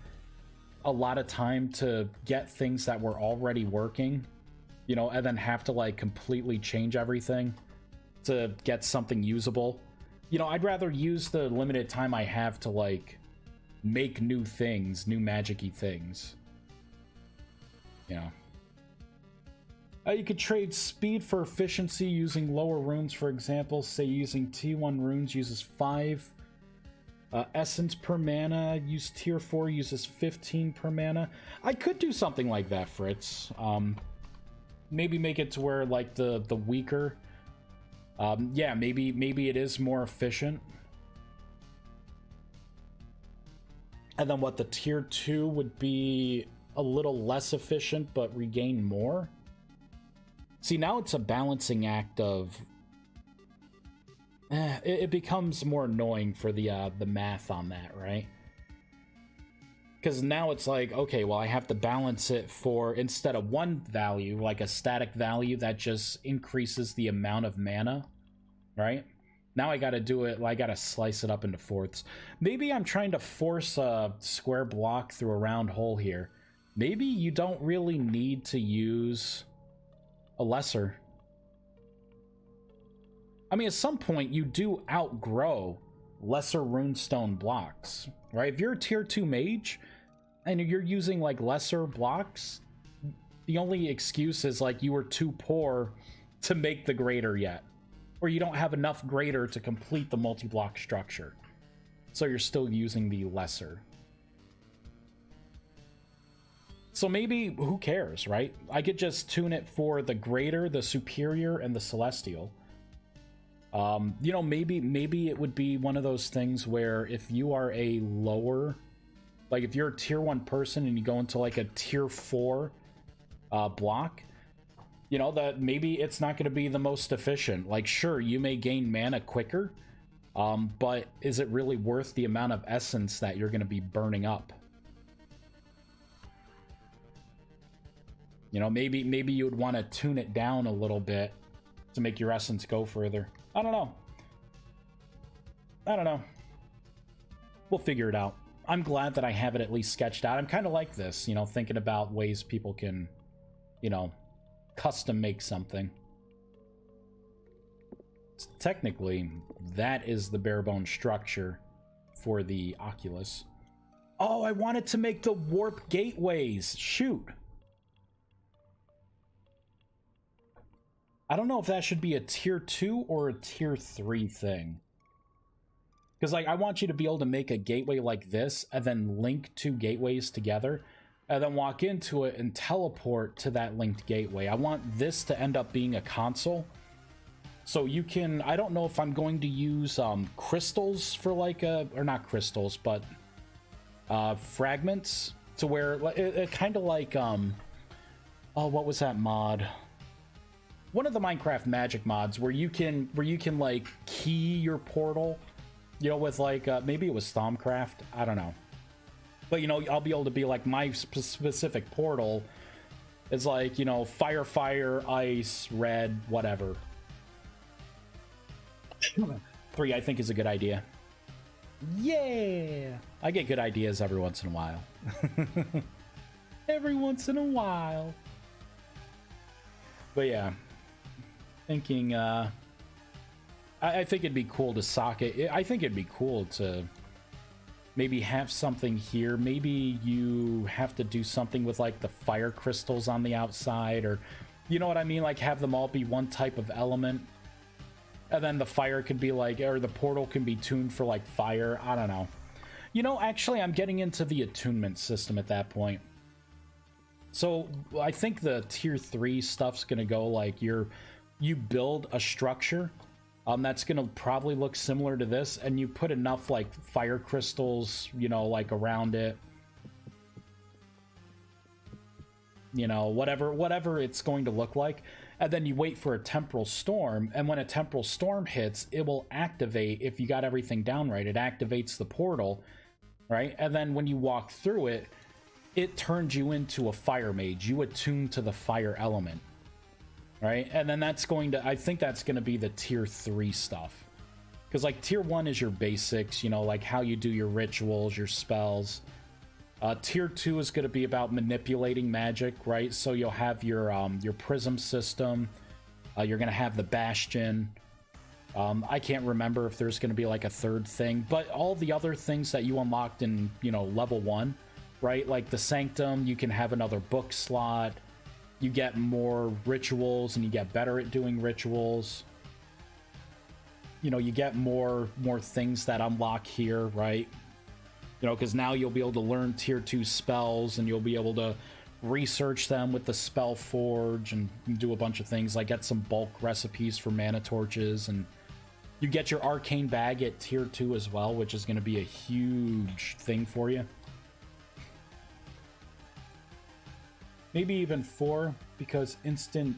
a lot of time to get things that were already working, you know, and then have to, like, completely change everything to get something usable. You know, I'd rather use the limited time I have to, like, make new things, new magic-y things. Yeah. You could trade speed for efficiency using lower runes, for example. Say using T1 runes uses 5 essence per mana. Use tier 4 uses 15 per mana. I could do something like that, Fritz. Maybe make it to where like the weaker. Yeah, maybe it is more efficient. And then what, the tier 2 would be a little less efficient but regain more? See, now it's a balancing act of... it becomes more annoying for the math on that, right? Because now it's like, okay, well, I have to balance it for, instead of one value, like a static value that just increases the amount of mana, right? Now I gotta do it, I gotta slice it up into fourths. Maybe I'm trying to force a square block through a round hole here. Maybe you don't really need to use a lesser. I mean, at some point, you do outgrow lesser runestone blocks, right? If you're a tier 2 mage, and you're using, like, lesser blocks, the only excuse is, like, you were too poor to make the greater yet. Or you don't have enough greater to complete the multi-block structure. So you're still using the lesser. So maybe, who cares, right? I could just tune it for the greater, the superior, and the celestial. You know, maybe it would be one of those things where if you are a lower, like if you're a tier 1 person and you go into like a tier 4 block, you know, that maybe it's not going to be the most efficient. Like, sure, you may gain mana quicker, but is it really worth the amount of essence that you're going to be burning up? You know, maybe you would want to tune it down a little bit to make your essence go further. I don't know. I don't know. We'll figure it out. I'm glad that I have it at least sketched out. I'm kind of like this, you know, thinking about ways people can, you know, custom make something. Technically, that is the bare bone structure for the Oculus. Oh, I wanted to make the warp gateways. Shoot. I don't know if that should be a tier 2 or a tier 3 thing. Because, like, I want you to be able to make a gateway like this, and then link 2 gateways together, and then walk into it and teleport to that linked gateway. I want this to end up being a console. So you can... I don't know if I'm going to use crystals for, like, or not crystals, but fragments, to where... It kind of like... oh, what was that mod? One of the Minecraft magic mods where you can like key your portal, you know, with like maybe it was Thaumcraft, I don't know, but you know, I'll be able to be like, my specific portal is like, you know, fire, ice, red, whatever. 3 I think is a good idea. Yeah, I get good ideas every once in a while. Every once in a while. But yeah, thinking, I think it'd be cool to socket. I think it'd be cool to maybe have something here. Maybe you have to do something with like the fire crystals on the outside, or you know what I mean? Like have them all be one type of element. And then the fire could be like, or the portal can be tuned for like fire. I don't know. You know, actually, I'm getting into the attunement system at that point. So I think the tier 3 stuff's gonna go like you build a structure that's gonna probably look similar to this, and you put enough like fire crystals, you know, like around it, you know, whatever it's going to look like, and then you wait for a temporal storm, and when a temporal storm hits, it will activate. If you got everything down right, it activates the portal, right? And then when you walk through it, it turns you into a fire mage. You attune to the fire element, right? And then that's going to, I think that's going to be the tier 3 stuff. Because like tier 1 is your basics, you know, like how you do your rituals, your spells. Tier 2 is going to be about manipulating magic, right? So you'll have your prism system. You're going to have the bastion. I can't remember if there's going to be like a third thing, but all the other things that you unlocked in, you know, level 1, right? Like the Sanctum, you can have another book slot. You get more rituals, and you get better at doing rituals. You know, you get more things that unlock here, right? You know, because now you'll be able to learn tier 2 spells, and you'll be able to research them with the Spell Forge and do a bunch of things, like get some bulk recipes for mana torches, and you get your arcane bag at tier 2 as well, which is going to be a huge thing for you. Maybe even 4, because instant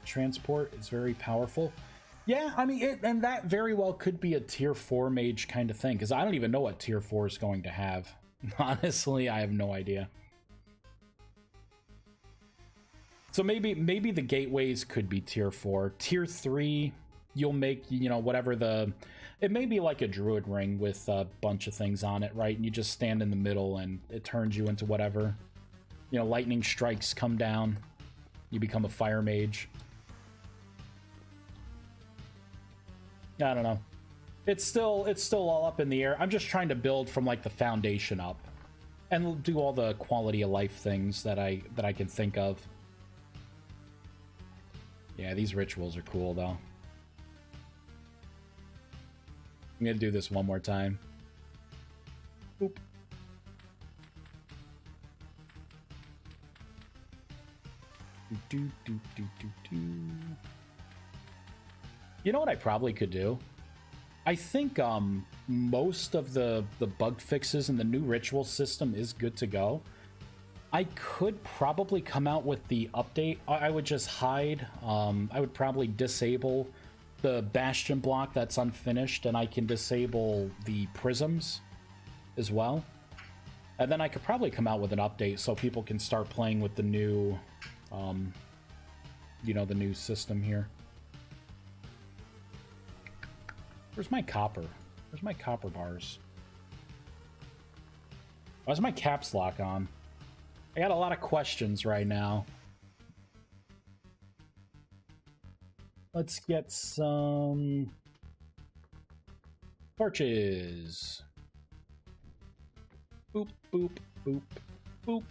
transport is very powerful. Yeah, I mean, and that very well could be a tier 4 mage kind of thing, because I don't even know what tier 4 is going to have. Honestly, I have no idea. So maybe the gateways could be tier 4. Tier 3, you'll make, you know, whatever the... It may be like a druid ring with a bunch of things on it, right? And you just stand in the middle and it turns you into whatever. You know, lightning strikes come down. You become a fire mage. I don't know. It's still all up in the air. I'm just trying to build from like the foundation up, and do all the quality of life things that I can think of. Yeah, these rituals are cool though. I'm gonna do this one more time. Boop. Do, do, do, do, do. You know what I probably could do? I think most of the bug fixes in the new ritual system is good to go. I could probably come out with the update. I would just hide. I would probably disable the Bastion block that's unfinished, and I can disable the Prisms as well. And then I could probably come out with an update so people can start playing with the new, you know, the new system here. Where's my copper? Where's my copper bars? Why's my caps lock on? I got a lot of questions right now. Let's get some torches. Boop, boop, boop, boop.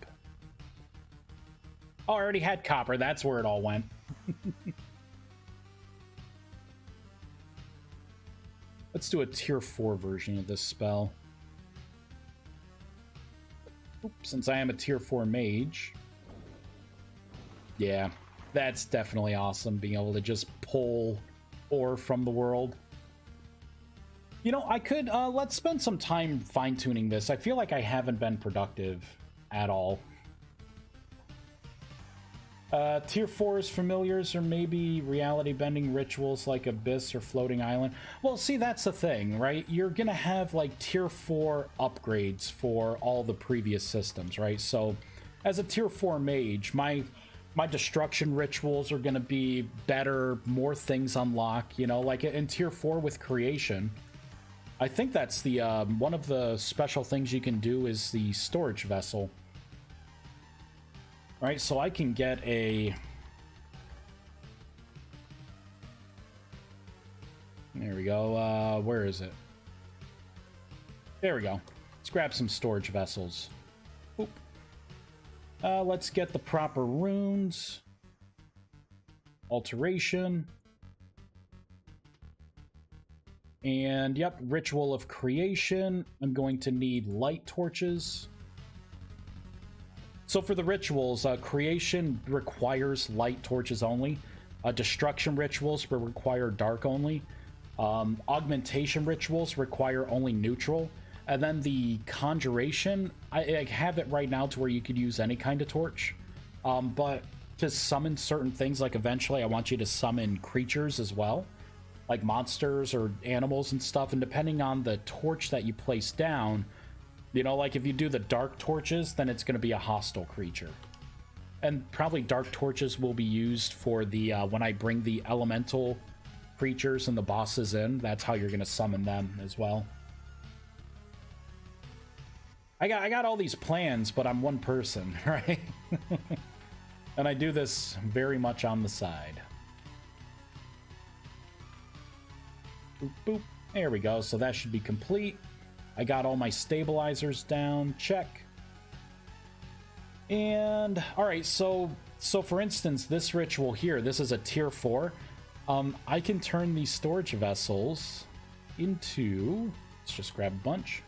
Oh, I already had copper. That's where it all went. Let's do a tier 4 version of this spell. Oops, since I am a tier 4 mage. Yeah, that's definitely awesome, being able to just pull ore from the world. You know, I could, let's spend some time fine-tuning this. I feel like I haven't been productive at all. Tier 4's familiars, or maybe reality-bending rituals like Abyss or Floating Island. Well, see, that's the thing, right? You're gonna have, like, Tier 4 upgrades for all the previous systems, right? So, as a Tier 4 mage, my destruction rituals are gonna be better, more things unlock, you know? Like, in Tier 4 with Creation, I think that's the, one of the special things you can do is the storage vessel. Right, so I can get a... There we go. Where is it? There we go. Let's grab some storage vessels. Oop. Let's get the proper runes. Alteration. And, yep, Ritual of Creation. I'm going to need light torches. So for the rituals, Creation requires light torches only. Destruction rituals will require dark only. Augmentation rituals require only neutral. And then the Conjuration, I have it right now to where you could use any kind of torch. But to summon certain things, like eventually I want you to summon creatures as well. Like monsters or animals and stuff. And depending on the torch that you place down... You know, like if you do the dark torches, then it's going to be a hostile creature. And probably dark torches will be used for the, when I bring the elemental creatures and the bosses in, that's how you're going to summon them as well. I got all these plans, but I'm one person, right? And I do this very much on the side. Boop, boop. There we go. So that should be complete. I got all my stabilizers down. Check. And all right, so for instance, this ritual here, this is a tier 4. I can turn these storage vessels into, let's just grab a bunch,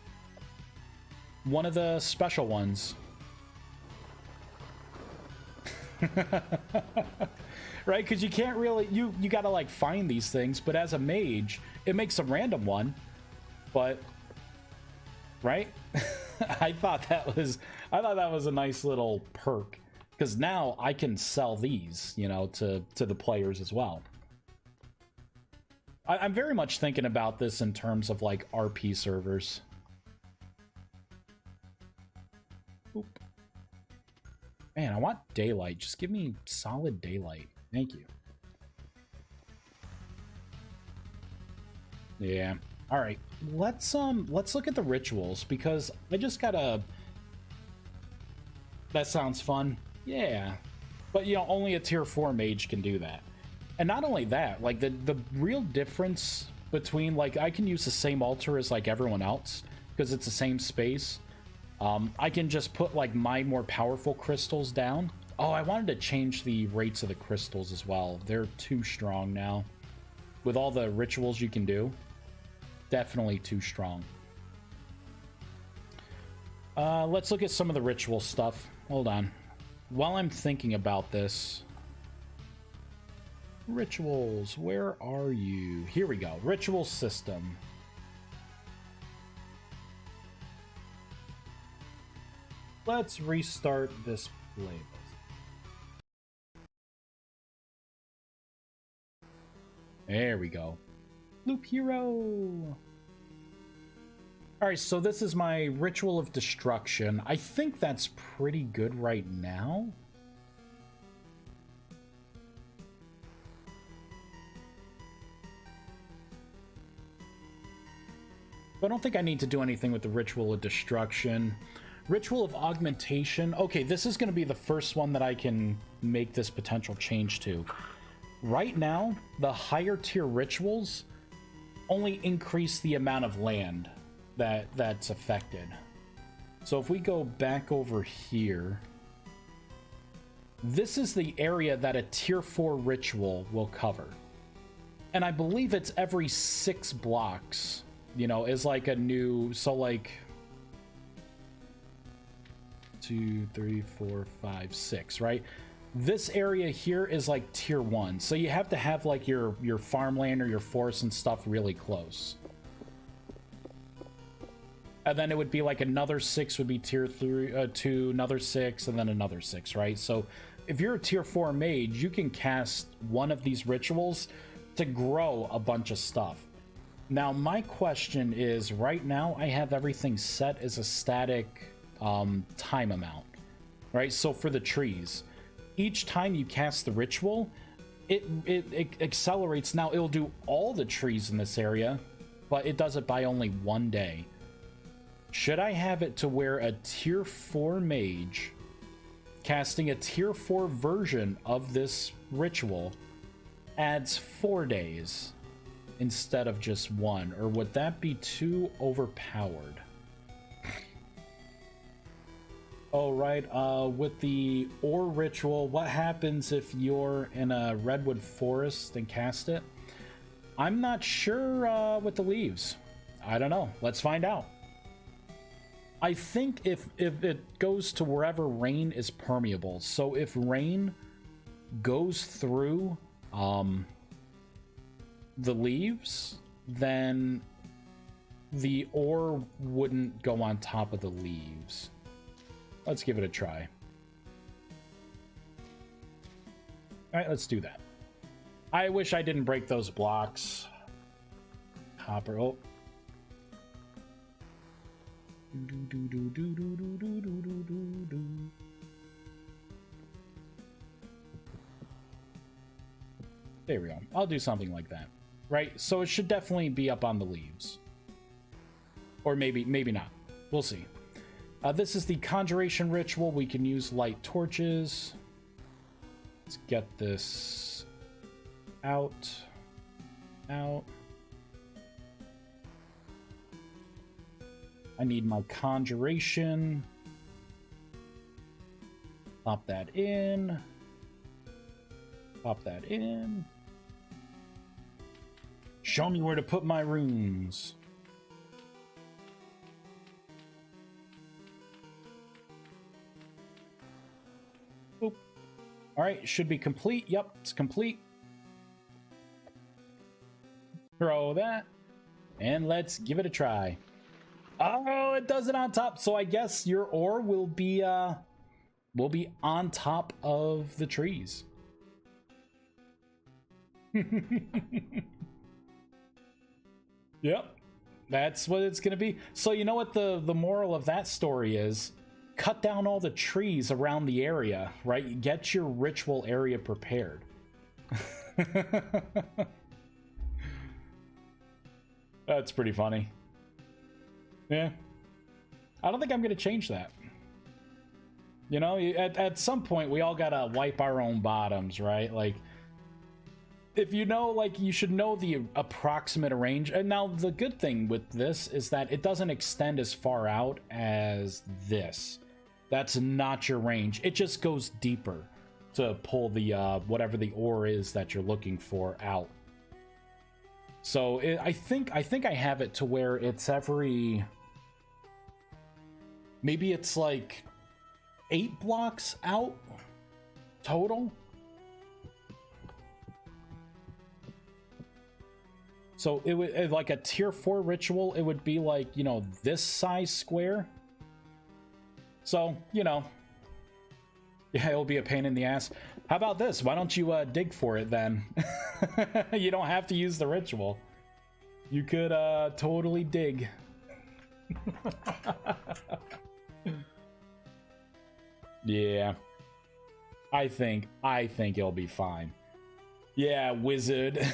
one of the special ones. Right, because you can't really, you gotta like find these things, but as a mage it makes a random one. But right, I thought that was a nice little perk, because now I can sell these, you know, to the players as well. I'm very much thinking about this in terms of like RP servers. Oop. Man, I want daylight. Just give me solid daylight. Thank you. Yeah. All right. Let's look at the rituals, because I just gotta. That sounds fun. Yeah. But you know, only a tier 4 mage can do that. And not only that, like the real difference between, like, I can use the same altar as like everyone else because it's the same space. I can just put like my more powerful crystals down. Oh, I wanted to change the rates of the crystals as well. They're too strong now. With all the rituals you can do, definitely too strong. Let's look at some of the ritual stuff. Hold on. While I'm thinking about this, rituals, where are you? Here we go. Ritual system. Let's restart this playlist. There we go. Loop Hero. Alright, so this is my Ritual of Destruction. I think that's pretty good right now. But I don't think I need to do anything with the Ritual of Destruction. Ritual of Augmentation. Okay, this is going to be the first one that I can make this potential change to. Right now, the higher tier rituals only increase the amount of land that's affected. So if we go back over here, this is the area that a tier 4 ritual will cover. And I believe it's every 6 blocks, you know, is like a new, so like 2, 3, 4, 5, 6, right? This area here is like tier 1, so you have to have like your farmland or your forest and stuff really close. And then it would be like another 6 would be tier 3, 2, another 6, and then another 6, right? So if you're a tier 4 mage, you can cast one of these rituals to grow a bunch of stuff. Now my question is, right now I have everything set as a static time amount, right? So for the trees, each time you cast the ritual, it accelerates. Now it'll do all the trees in this area, but it does it by only 1 day. Should I have it to where a tier 4 mage casting a tier 4 version of this ritual adds 4 days instead of just 1, or would that be too overpowered? Oh, right. With the ore ritual, what happens if you're in a redwood forest and cast it? I'm not sure with the leaves. I don't know. Let's find out. I think if it goes to wherever rain is permeable. So if rain goes through the leaves, then the ore wouldn't go on top of the leaves. Let's give it a try. All right, let's do that. I wish I didn't break those blocks. Copper. Oh. There we go. I'll do something like that. Right? So it should definitely be up on the leaves. Or maybe not. We'll see. This is the conjuration ritual. We can use light torches. Let's get this out. I need my conjuration. Pop that in. Pop that in. Show me where to put my runes. Boop. All right, should be complete. Yep, it's complete. Throw that, and let's give it a try. Oh, it does it on top. So I guess your ore will be on top of the trees. Yep, that's what it's gonna be. So you know what the moral of that story is? Cut down all the trees around the area, right? Get your ritual area prepared. That's pretty funny. Yeah. I don't think I'm gonna change that. You know, at some point we all gotta wipe our own bottoms, right? Like, if you know, like, you should know the approximate range. And now the good thing with this is that it doesn't extend as far out as this. That's not your range. It just goes deeper to pull the whatever the ore is that you're looking for out. So I think I have it to where it's every, maybe it's like 8 blocks out total. So it would, like a tier 4 ritual, it would be like, you know, this size square. So, you know, yeah, it'll be a pain in the ass. How about this? Why don't you dig for it then? You don't have to use the ritual. You could totally dig. Yeah. I think it'll be fine. Yeah, wizard.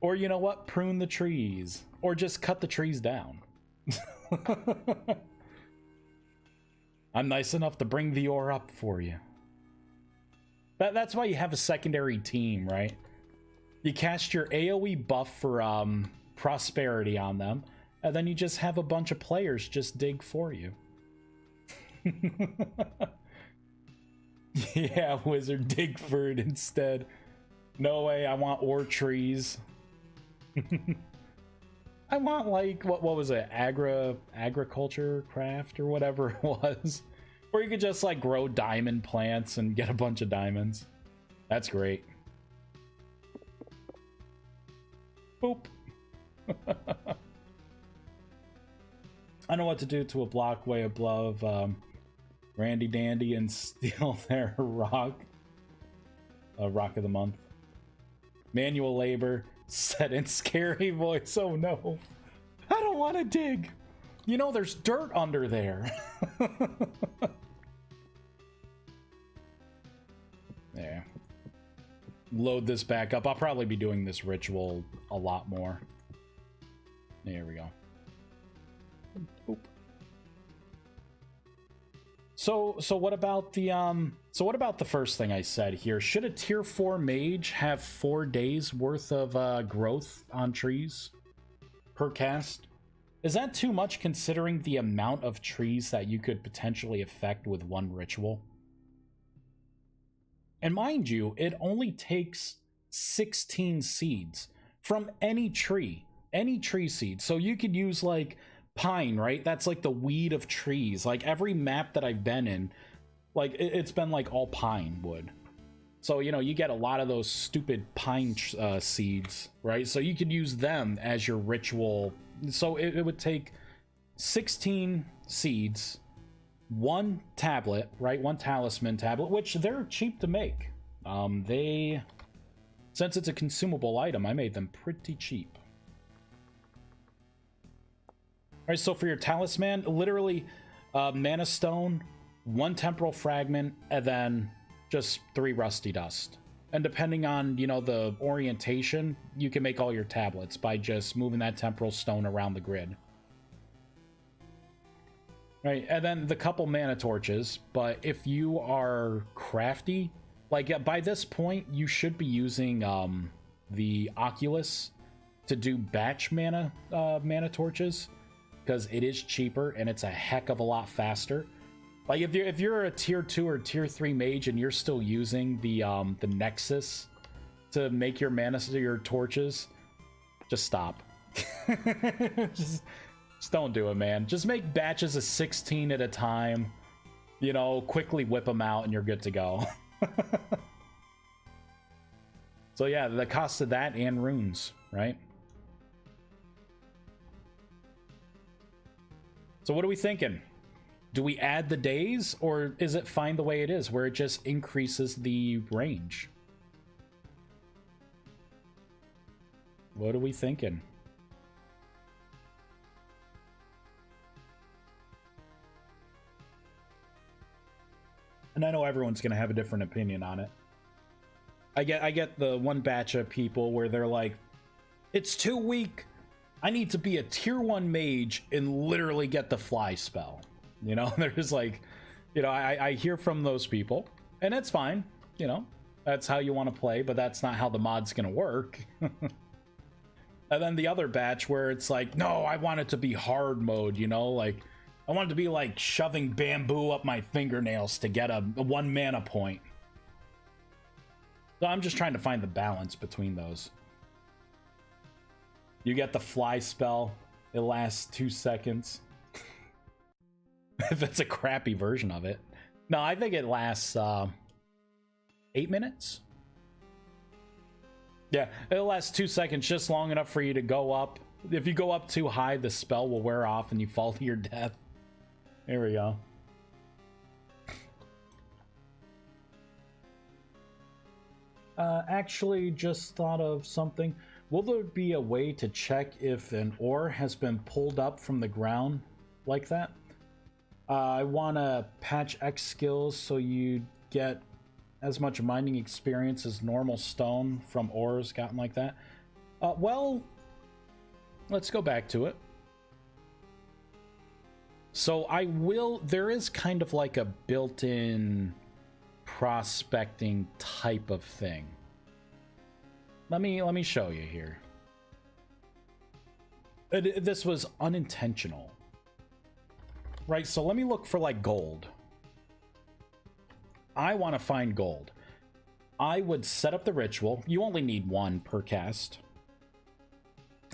Or you know what? Prune the trees. Or just cut the trees down. I'm nice enough to bring the ore up for you. That's why you have a secondary team, right? You cast your AoE buff for prosperity on them, and then you just have a bunch of players just dig for you. Yeah, wizard, dig for it instead. No way, I want ore trees. I want, like, what was it, agriculture craft or whatever it was, where you could just like grow diamond plants and get a bunch of diamonds. That's great. Boop. I know what to do to a block way above Randy Dandy and steal their rock. Rock of the month. Manual labor. Said in scary voice. Oh no. I don't want to dig. You know, there's dirt under there. There. Load this back up. I'll probably be doing this ritual a lot more. There we go. Boop. So what about the first thing I said here? Should a tier 4 mage have 4 days worth of growth on trees per cast? Is that too much considering the amount of trees that you could potentially affect with one ritual? And mind you, it only takes 16 seeds from any tree seed. So you could use like pine, right? That's like the weed of trees. Like every map that I've been in, like it's been like all pine wood. So, you know, you get a lot of those stupid pine seeds, right? So you could use them as your ritual. So it would take 16 seeds, 1 tablet, right? 1 talisman tablet, which they're cheap to make. Since it's a consumable item, I made them pretty cheap. All right, so for your talisman, literally mana stone, 1 temporal fragment, and then just 3 rusty dust. And depending on, you know, the orientation, you can make all your tablets by just moving that temporal stone around the grid. Right, and then the couple mana torches, but if you are crafty, like by this point, you should be using the Oculus to do batch mana torches. because it is cheaper and it's a heck of a lot faster. Like if you're a tier 2 or tier 3 mage and you're still using the Nexus to make your torches, just stop. just don't do it, man. Just make batches of 16 at a time. You know, quickly whip them out and you're good to go. So yeah, the cost of that and runes, right? So what are we thinking? Do we add the days, or is it fine the way it is, where it just increases the range? What are we thinking? And I know everyone's going to have a different opinion on it. I get the one batch of people where they're like, it's too weak. I need to be a tier 1 mage and literally get the fly spell. You know, they're just like, you know, I hear from those people, and it's fine. You know, that's how you want to play, but that's not how the mod's going to work. And then the other batch where it's like, no, I want it to be hard mode, you know, like I want it to be like shoving bamboo up my fingernails to get a 1 mana point. So I'm just trying to find the balance between those. You get the fly spell, it lasts 2 seconds. If it's a crappy version of it. No, I think it lasts 8 minutes. Yeah, it'll last 2 seconds, just long enough for you to go up. If you go up too high, the spell will wear off and you fall to your death. There we go. Actually, just thought of something. Will there be a way to check if an ore has been pulled up from the ground like that? I want to patch X skills so you get as much mining experience as normal stone from ores gotten like that. Well, let's go back to it. So there is kind of like a built-in prospecting type of thing. Let me show you here. This was unintentional. Right, so let me look for like gold. I want to find gold. I would set up the ritual. You only need 1 per cast.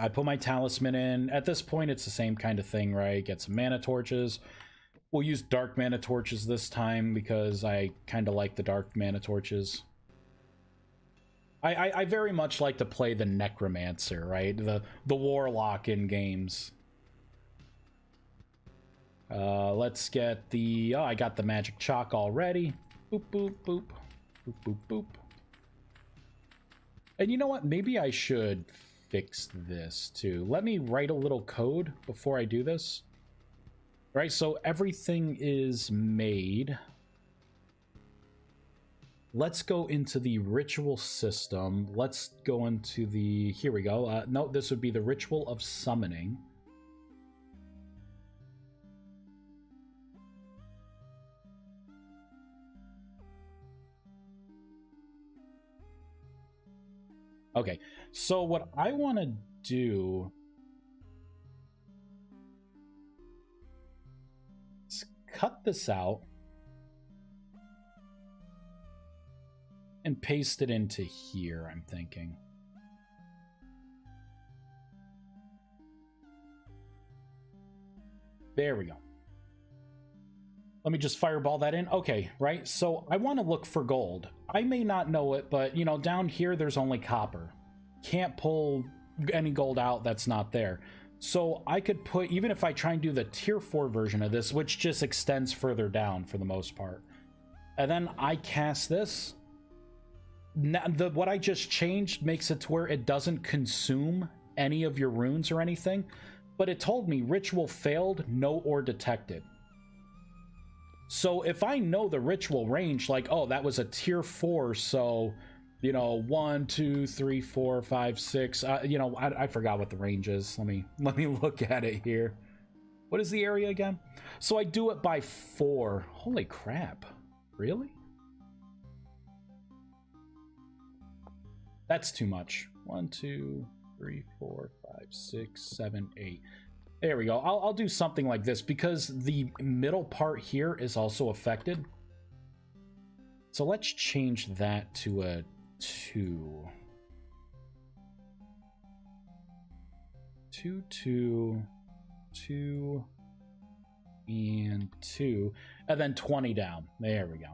I put my talisman in. At this point, it's the same kind of thing, right? Get some mana torches. We'll use dark mana torches this time because I kind of like the dark mana torches. I very much like to play the necromancer, right? The warlock in games. Let's get the... Oh, I got the magic chalk already. Boop, boop, boop. Boop, boop, boop. And you know what? Maybe I should fix this, too. Let me write a little code before I do this. Right, so everything is made. Let's go into the ritual system. Let's go into the... Here we go. No, this would be the ritual of summoning. Okay, so what I want to do is cut this out and paste it into here, I'm thinking. There we go. Let me just fireball that in. Okay, right? So I want to look for gold. I may not know it, but, you know, down here there's only copper. Can't pull any gold out that's not there. So I could put, even if I try and do the tier 4 version of this, which just extends further down for the most part. And then I cast this. Now, what I just changed makes it to where it doesn't consume any of your runes or anything. But it told me ritual failed, no ore detected. So if I know the ritual range, like, oh, that was a tier 4, so, you know, 1, 2, 3, 4, 5, 6, you know, I forgot what the range is. Let me look at it here. What is the area again? So I do it by 4. Holy crap. Really? That's too much. 1, 2, 3, 4, 5, 6, 7, 8. There we go. I'll do something like this because the middle part here is also affected. So let's change that to a 2. 2, 2, 2, and 2, and then 20 down. There we go.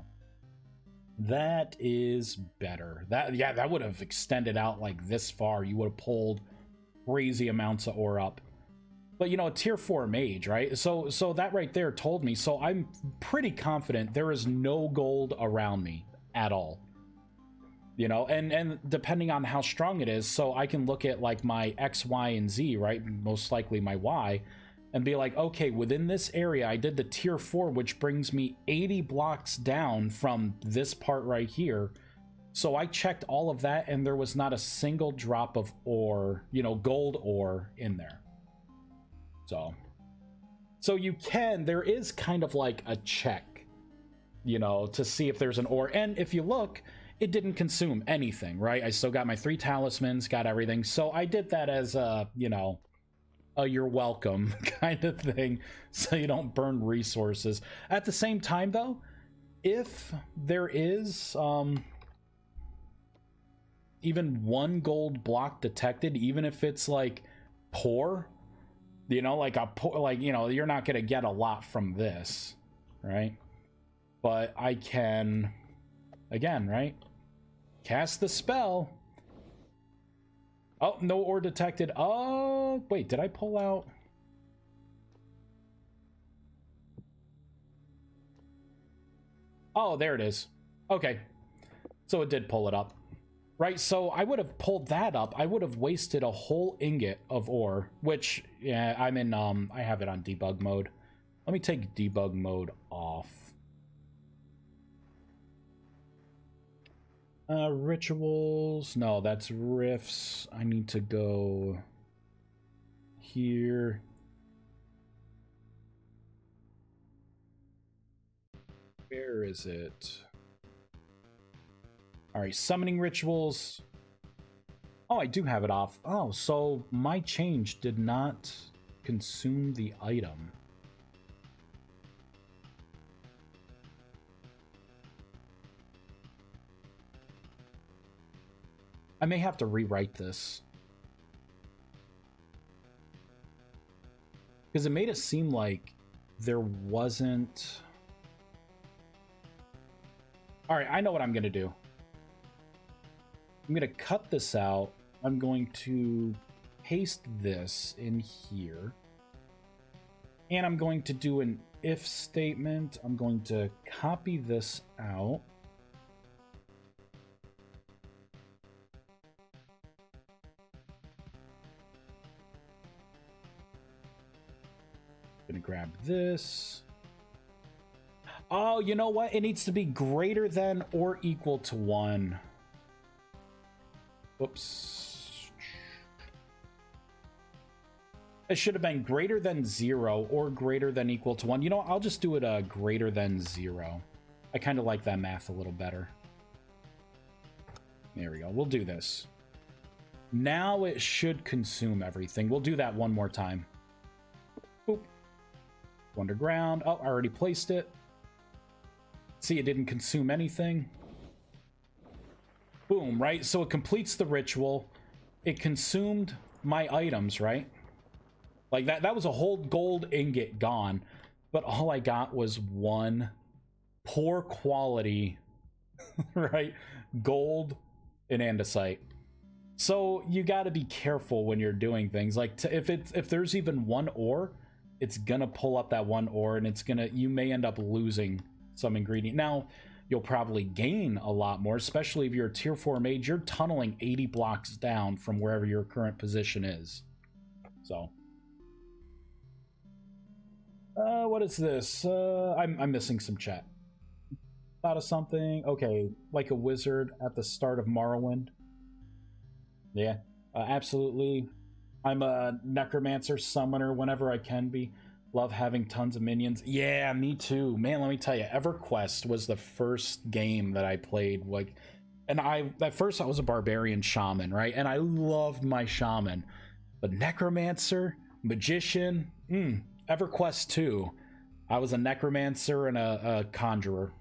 That is better. That would have extended out like this far. You would have pulled crazy amounts of ore up. But you know, a tier 4 mage, right? So that right there told me. So I'm pretty confident there is no gold around me at all. You know, and depending on how strong it is, so I can look at like my X, Y, and Z, right? Most likely my Y, and be like, okay, within this area, I did the tier 4, which brings me 80 blocks down from this part right here. So I checked all of that, and there was not a single drop of ore, you know, gold ore in there. So you can, there is kind of like a check, you know, to see if there's an ore. And if you look, it didn't consume anything, right? I still got my 3 talismans, got everything. So I did that as a, you know, a you're welcome kind of thing, so you don't burn resources. At the same time, though, if there is even 1 gold block detected, even if it's like poor, you know, like a poor, like, you know, you're not gonna get a lot from this, right? But I can, again, right, cast the spell. Oh, no ore detected. Oh, wait, did I pull out? Oh, there it is. Okay, so it did pull it up. Right, so I would have pulled that up. I would have wasted a whole ingot of ore, which, yeah, I'm in, I have it on debug mode. Let me take debug mode off. Rituals. No, that's rifts. I need to go here. Where is it? All right, summoning rituals. Oh, I do have it off. Oh, so my change did not consume the item. I may have to rewrite this. Because it made it seem like there wasn't... Alright, I know what I'm going to do. I'm going to cut this out. I'm going to paste this in here. And I'm going to do an if statement. I'm going to copy this out. Gonna grab this. Oh, you know what? It needs to be greater than or equal to 1. Whoops. It should have been greater than 0 or greater than equal to 1. You know, I'll just do it greater than 0. I kind of like that math a little better. There we go. We'll do this. Now it should consume everything. We'll do that one more time. Boop. Underground. Oh, I already placed it. See, it didn't consume anything. Boom, right? So it completes the ritual. It consumed my items, right? Like that was a whole gold ingot gone. But all I got was 1 poor quality, right? Gold and andesite. So you got to be careful when you're doing things. Like if there's even 1 ore, it's gonna pull up that 1 ore, and you may end up losing some ingredient. Now, you'll probably gain a lot more, especially if you're a tier 4 mage. You're tunneling 80 blocks down from wherever your current position is. So, what is this? I'm missing some chat. Thought of something. Okay, like a wizard at the start of Morrowind. Yeah, absolutely. I'm a necromancer summoner whenever I can be. Love having tons of minions. Yeah, me too. Man, let me tell you, EverQuest was the first game that I played. Like, and at first I was a barbarian shaman, right? And I loved my shaman. But necromancer, Magician. EverQuest 2. I was a necromancer and a conjurer.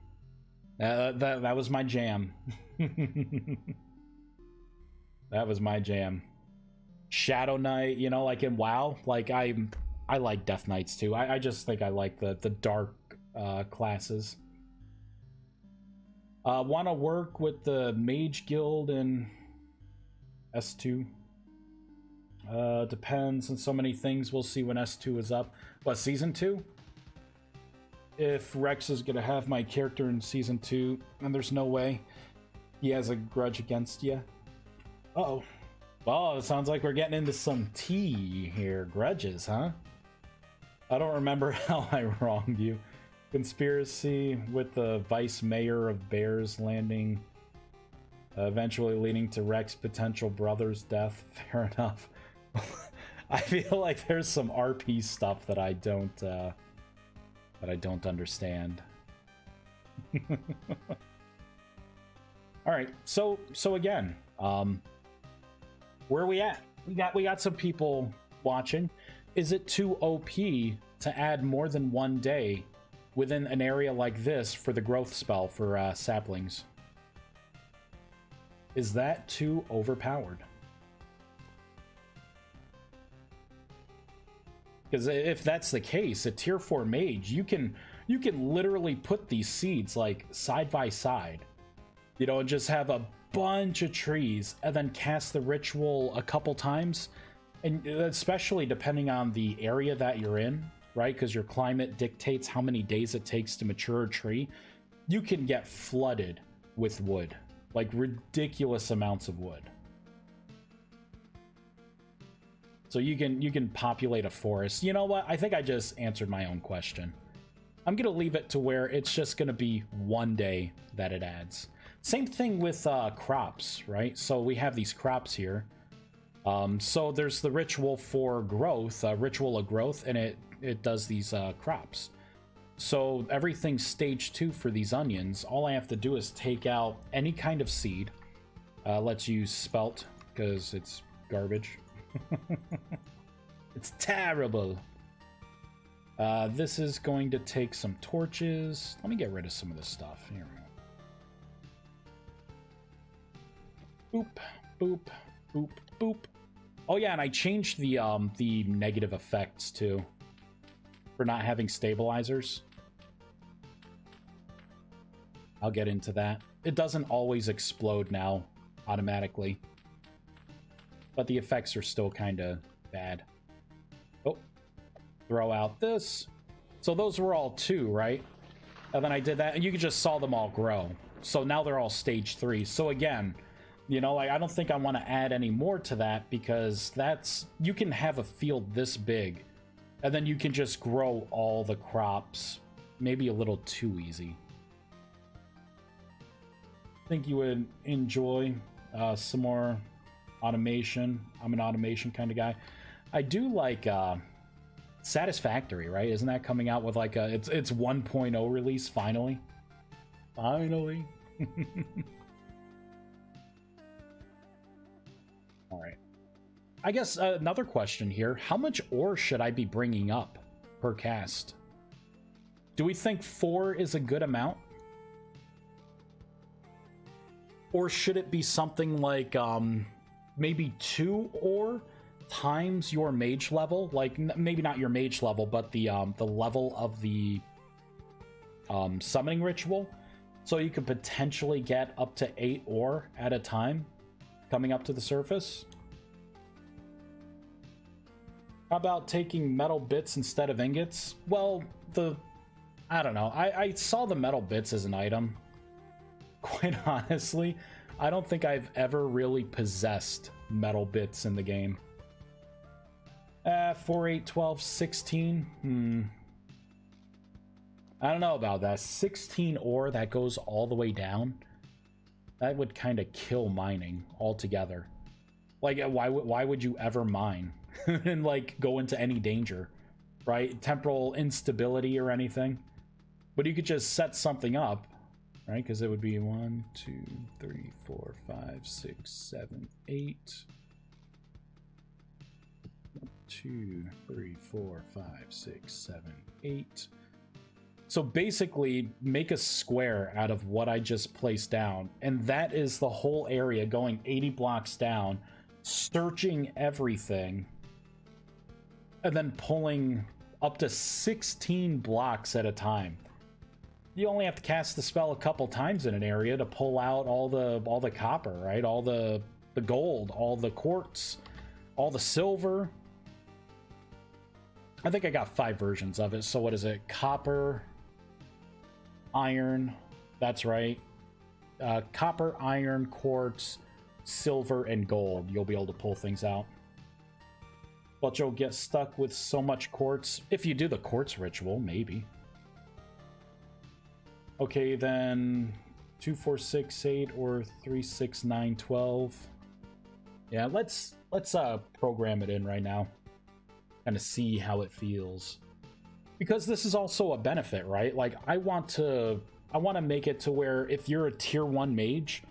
That was my jam. That was my jam. Shadow Knight, you know, like in WoW, like I like Death Knights too. I just think I like the dark classes. Want to work with the Mage Guild in S2? Depends on so many things. We'll see when S2 is up. What, season 2? If Rex is gonna have my character in season 2, and there's no way he has a grudge against you. Uh-oh. Well, it sounds like we're getting into some tea here. Grudges, huh? I don't remember how I wronged you. Conspiracy with the vice mayor of Bears Landing, eventually leading to Rex's potential brother's death. Fair enough. I feel like there's some RP stuff that I don't understand. All right, so again, where are we at? We got some people watching. Is it too OP to add more than one day within an area like this for the growth spell for saplings? Is that too overpowered? Because if that's the case, a tier 4 mage, you can literally put these seeds like side by side, you know, and just have a bunch of trees and then cast the ritual a couple times, and especially depending on the area that you're in, right? Because your climate dictates how many days it takes to mature a tree. You can get flooded with wood, like ridiculous amounts of wood. So you can populate a forest. You know what? I think I just answered my own question. I'm gonna leave it to where it's just gonna be one day that it adds. Same thing with crops, right? So we have these crops here. So there's the ritual for growth, ritual of growth, and it does these crops. So everything's stage 2 for these onions. All I have to do is take out any kind of seed. Let's use spelt because it's garbage. It's terrible. This is going to take some torches. Let me get rid of some of this stuff. Here we go. Boop, boop, boop, boop. Oh yeah, and I changed the negative effects too, for not having stabilizers. I'll get into that. It doesn't always explode now automatically, but the effects are still kind of bad. Oh, throw out this. So those were all 2, right? And then I did that, and you could just saw them all grow. So now they're all stage 3. So again, you know, like, I don't think I want to add any more to that, because that's, you can have a field this big, and then you can just grow all the crops maybe a little too easy. I think you would enjoy some more automation. I'm an automation kind of guy. I do like Satisfactory, right? Isn't that coming out with like a it's 1.0 release finally? Finally. All right. I guess another question here. How much ore should I be bringing up per cast? Do we think 4 is a good amount? Or should it be something like maybe 2 ore times your mage level? Like maybe not your mage level, but the level of the summoning ritual. So you could potentially get up to 8 ore at a time coming up to the surface. How about taking metal bits instead of ingots? Well, I don't know. I saw the metal bits as an item. Quite honestly, I don't think I've ever really possessed metal bits in the game. 4, 8, 12, 16. I don't know about that. 16 ore that goes all the way down. That would kind of kill mining altogether. Like, why would you ever mine and like go into any danger, right? Temporal instability or anything. But you could just set something up, right? Because it would be 1, 2, 3, 4, 5, 6, 7, 8. 1, 2, 3, 4, 5, 6, 7, 8. So basically, make a square out of what I just placed down, and that is the whole area going 80 blocks down, searching everything, and then pulling up to 16 blocks at a time. You only have to cast the spell a couple times in an area to pull out all the copper, right? All the gold, all the quartz, all the silver. I think I got 5 versions of it. So what is it? Copper, iron, that's right. Copper, iron, quartz, silver, and gold. You'll be able to pull things out. But you'll get stuck with so much quartz. If you do the quartz ritual, maybe. Okay, then 2, 4, 6, 8, or 3, 6, 9, 12. Yeah, let's program it in right now. Kind of see how it feels. Because this is also a benefit, right? Like, I want to make it to where if you're a tier 1 mage,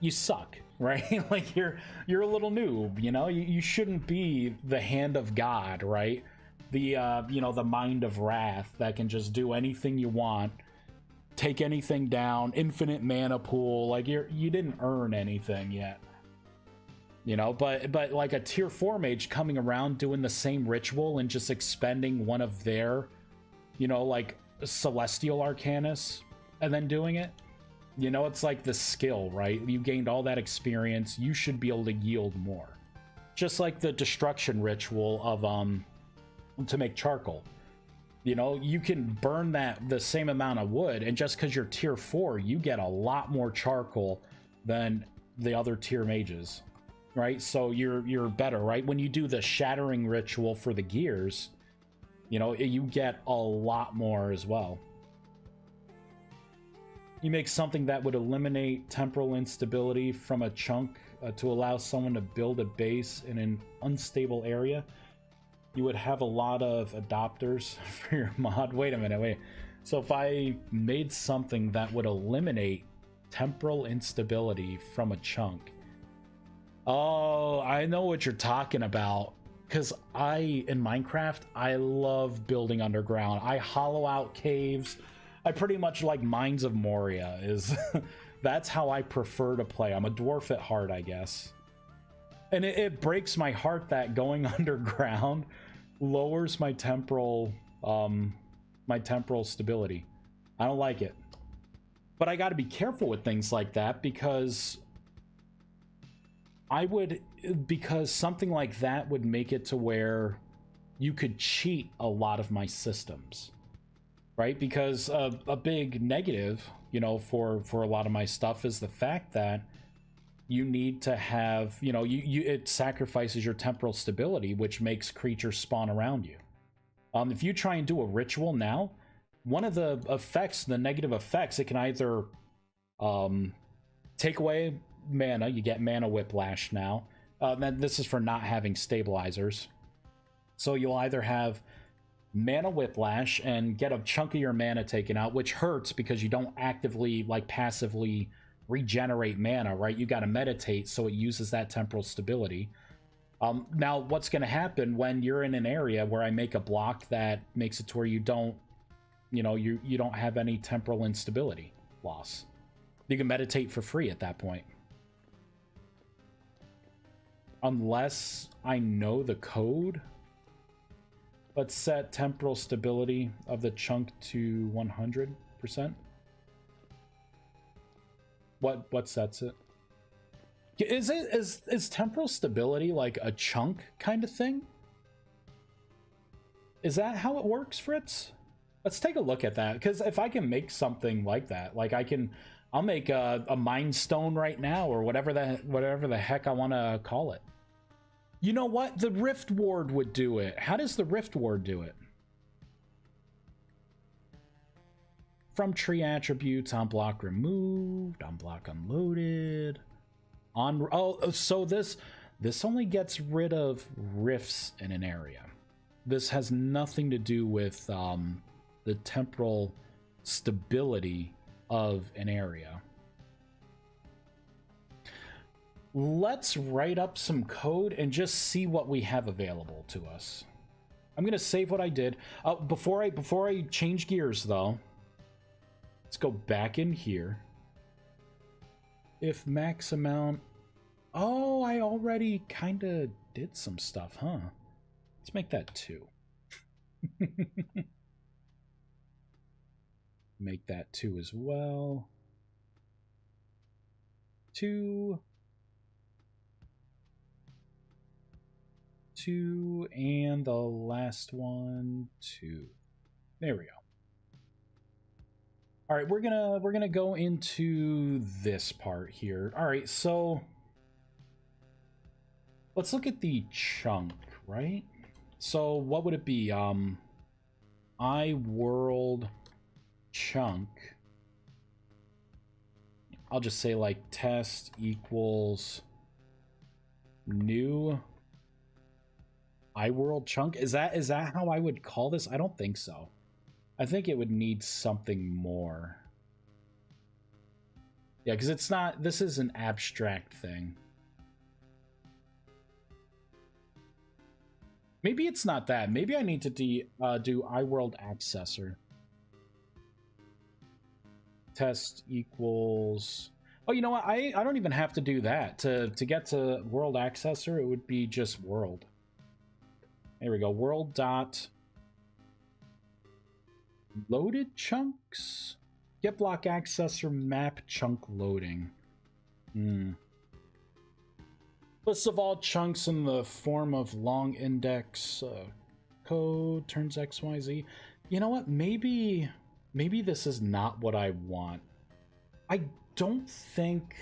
you suck, right? Like, you're a little noob, you know? You shouldn't be the hand of God, right? The, you know, the mind of wrath that can just do anything you want, take anything down, infinite mana pool. Like, you didn't earn anything yet. You know, but like a tier 4 mage coming around doing the same ritual and just expending one of their, you know, like Celestial Arcanus and then doing it, you know, it's like the skill, right? You gained all that experience, you should be able to yield more. Just like the destruction ritual of to make charcoal. You know, you can burn the same amount of wood, and just because you're tier 4, you get a lot more charcoal than the other tier mages. Right, so you're better, right? When you do the shattering ritual for the gears, you know, you get a lot more as well. You make something that would eliminate temporal instability from a chunk to allow someone to build a base in an unstable area. You would have a lot of adopters for your mod. Wait a minute, wait. So if I made something that would eliminate temporal instability from a chunk. Oh, I know what you're talking about. Because in Minecraft, I love building underground. I hollow out caves. I pretty much like Mines of Moria. That's how I prefer to play. I'm a dwarf at heart, I guess. And it breaks my heart that going underground lowers my temporal stability. I don't like it. But I got to be careful with things like that because something like that would make it to where you could cheat a lot of my systems, right? Because a big negative, you know, for a lot of my stuff is the fact that you need to have, you know, it sacrifices your temporal stability, which makes creatures spawn around you. If you try and do a ritual now, one of the effects, the negative effects, it can either take away mana. You get mana whiplash now. Then this is for not having stabilizers. So you'll either have mana whiplash and get a chunk of your mana taken out, which hurts because you don't actively, like, passively regenerate mana, right? You got to meditate, so it uses that temporal stability. Now, what's going to happen when you're in an area where I make a block that makes it to where you don't, you know, you don't have any temporal instability loss? You can meditate for free at that point. Unless I know the code. Let's set temporal stability of the chunk to 100%. What sets it? Is temporal stability like a chunk kind of thing? Is that how it works, Fritz? Let's take a look at that, because if I can make something like that, like I'll make a Mind Stone right now, or whatever the heck I want to call it. You know what? The Rift Ward would do it. How does the Rift Ward do it? From tree attributes, on block removed, on block unloaded, so this only gets rid of rifts in an area. This has nothing to do with the temporal stability of an area. let's write up some code and just see what we have available to us. I'm gonna save what I did. Before I change gears though, let's go back in here. If max amount, oh, I already kind of did some stuff, huh? Let's make that 2. Make that 2 as well. 2. 2, and the last one, 2. There we go. All right, we're gonna go into this part here. All right, so let's look at the chunk, right? So what would it be? iWorld chunk. I'll just say like test equals new iWorld chunk. Is that how I would call this? I don't think so. I think it would need something more. Yeah, because it's not, this is an abstract thing. Maybe it's not that. Maybe I need to do iWorld accessor. Test equals... Oh, you know what? I don't even have to do that. To get to world accessor, it would be just world. There we go. World dot loaded chunks. Get block accessor map chunk loading. List of all chunks in the form of long index code turns XYZ. You know what? Maybe this is not what I want. I don't think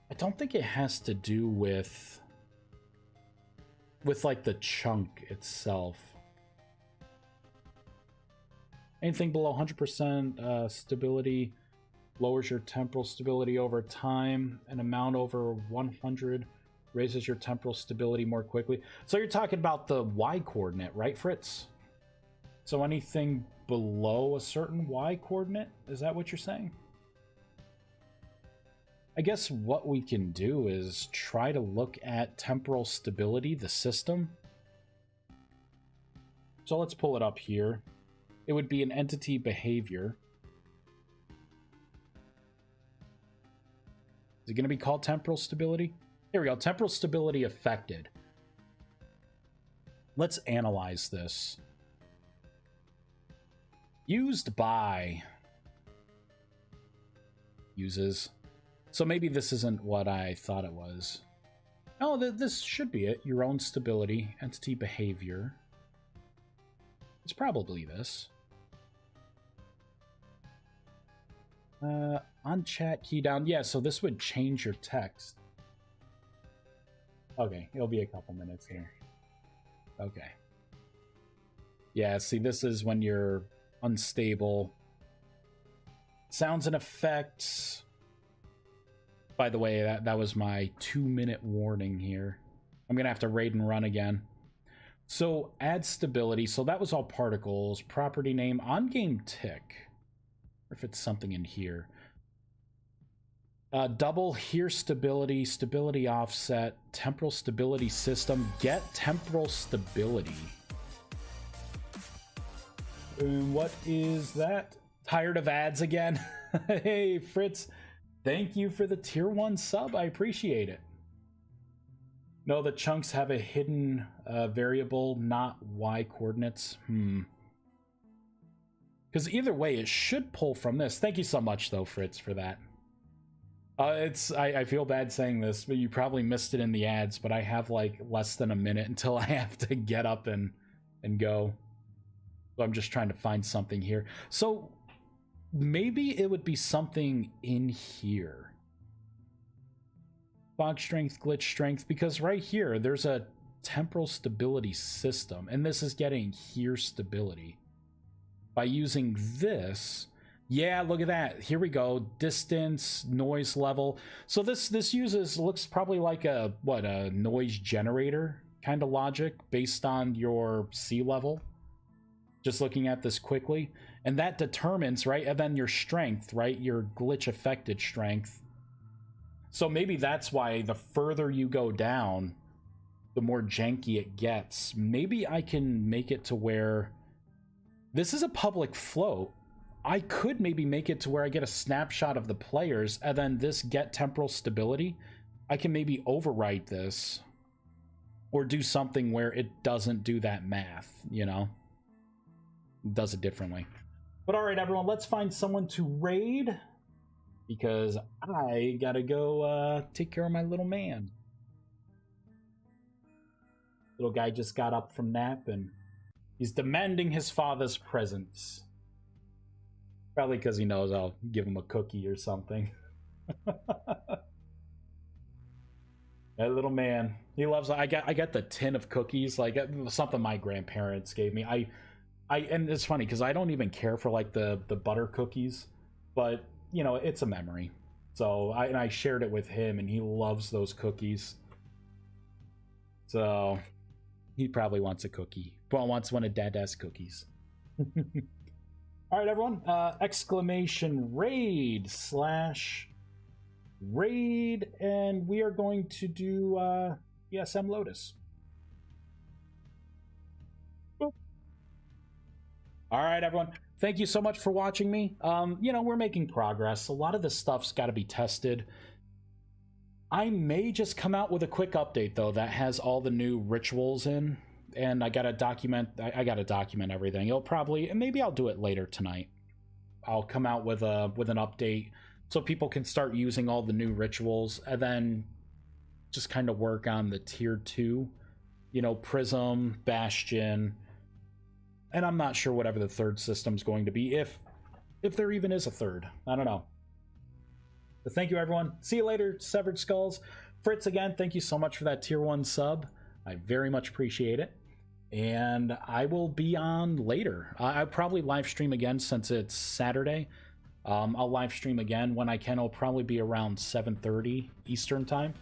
it has to do with like the chunk itself. Anything below 100% stability lowers your temporal stability over time. An amount over 100 raises your temporal stability more quickly. So you're talking about the Y coordinate, right, Fritz? So anything below a certain Y coordinate, is that what you're saying? I guess what we can do is try to look at temporal stability, the system. So let's pull it up here. It would be an entity behavior. Is it going to be called temporal stability? Here we go. Temporal stability affected. Let's analyze this. Used by. Uses. So maybe this isn't what I thought it was. Oh, this should be it. Your own stability, entity behavior. It's probably this. On chat key down. Yeah, so this would change your text. Okay, it'll be a couple minutes here. Okay. Yeah, see, this is when you're unstable. Sounds and effects. By the way, that was my 2-minute warning here. I'm gonna have to raid and run again. So add stability. So that was all particles. Property name on game tick. Or if it's something in here. Double here stability, stability offset, temporal stability system. Get temporal stability. What is that? Tired of ads again? Hey, Fritz. Thank you for the tier 1 sub. I appreciate it. No, the chunks have a hidden variable, not Y coordinates. Because either way, it should pull from this. Thank you so much, though, Fritz, for that. I feel bad saying this, but you probably missed it in the ads, but I have like less than a minute until I have to get up and go. So I'm just trying to find something here. So maybe it would be something in here. Fog strength, glitch strength, because right here, there's a temporal stability system, and this is getting here stability. By using this, yeah, look at that. Here we go. Distance, noise level. So this looks probably like a noise generator kind of logic based on your sea level. Just looking at this quickly. And that determines, right, and then your strength, right, your glitch affected strength. So maybe that's why the further you go down, the more janky it gets. Maybe I can make it to where this is a public float. I could maybe make it to where I get a snapshot of the players, and then this get temporal stability, I can maybe overwrite this or do something where it doesn't do that math, you know? It does it differently. But all right, everyone, let's find someone to raid, because I gotta go take care of my little man. Little guy just got up from nap, and he's demanding his father's presence. Probably because he knows I'll give him a cookie or something. That little man, he loves. I got the tin of cookies, like something my grandparents gave me. And it's funny because I don't even care for like the butter cookies, but you know, it's a memory. So I shared it with him, and he loves those cookies. So he probably wants a cookie. Well, wants one of Dada's cookies. All right, everyone. Exclamation raid / raid, and we are going to do ESM Lotus. Boop. All right, everyone. Thank you so much for watching me. You know, we're making progress. A lot of this stuff's got to be tested. I may just come out with a quick update though that has all the new rituals in, and I gotta document. I gotta document everything. It'll probably, and maybe I'll do it later tonight. I'll come out with an update so people can start using all the new rituals, and then just kind of work on the tier 2, you know, Prism, Bastion, and I'm not sure whatever the third system's going to be, if there even is a third. I don't know. But thank you, everyone. See you later, Severed Skulls. Fritz, again, thank you so much for that tier 1 sub. I very much appreciate it. And I will be on later. I'll probably live stream again since it's Saturday. I'll live stream again when I can. It'll probably be around 7:30 Eastern time.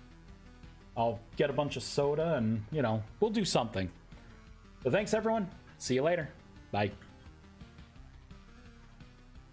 I'll get a bunch of soda and, you know, we'll do something. So thanks, everyone. See you later. Bye.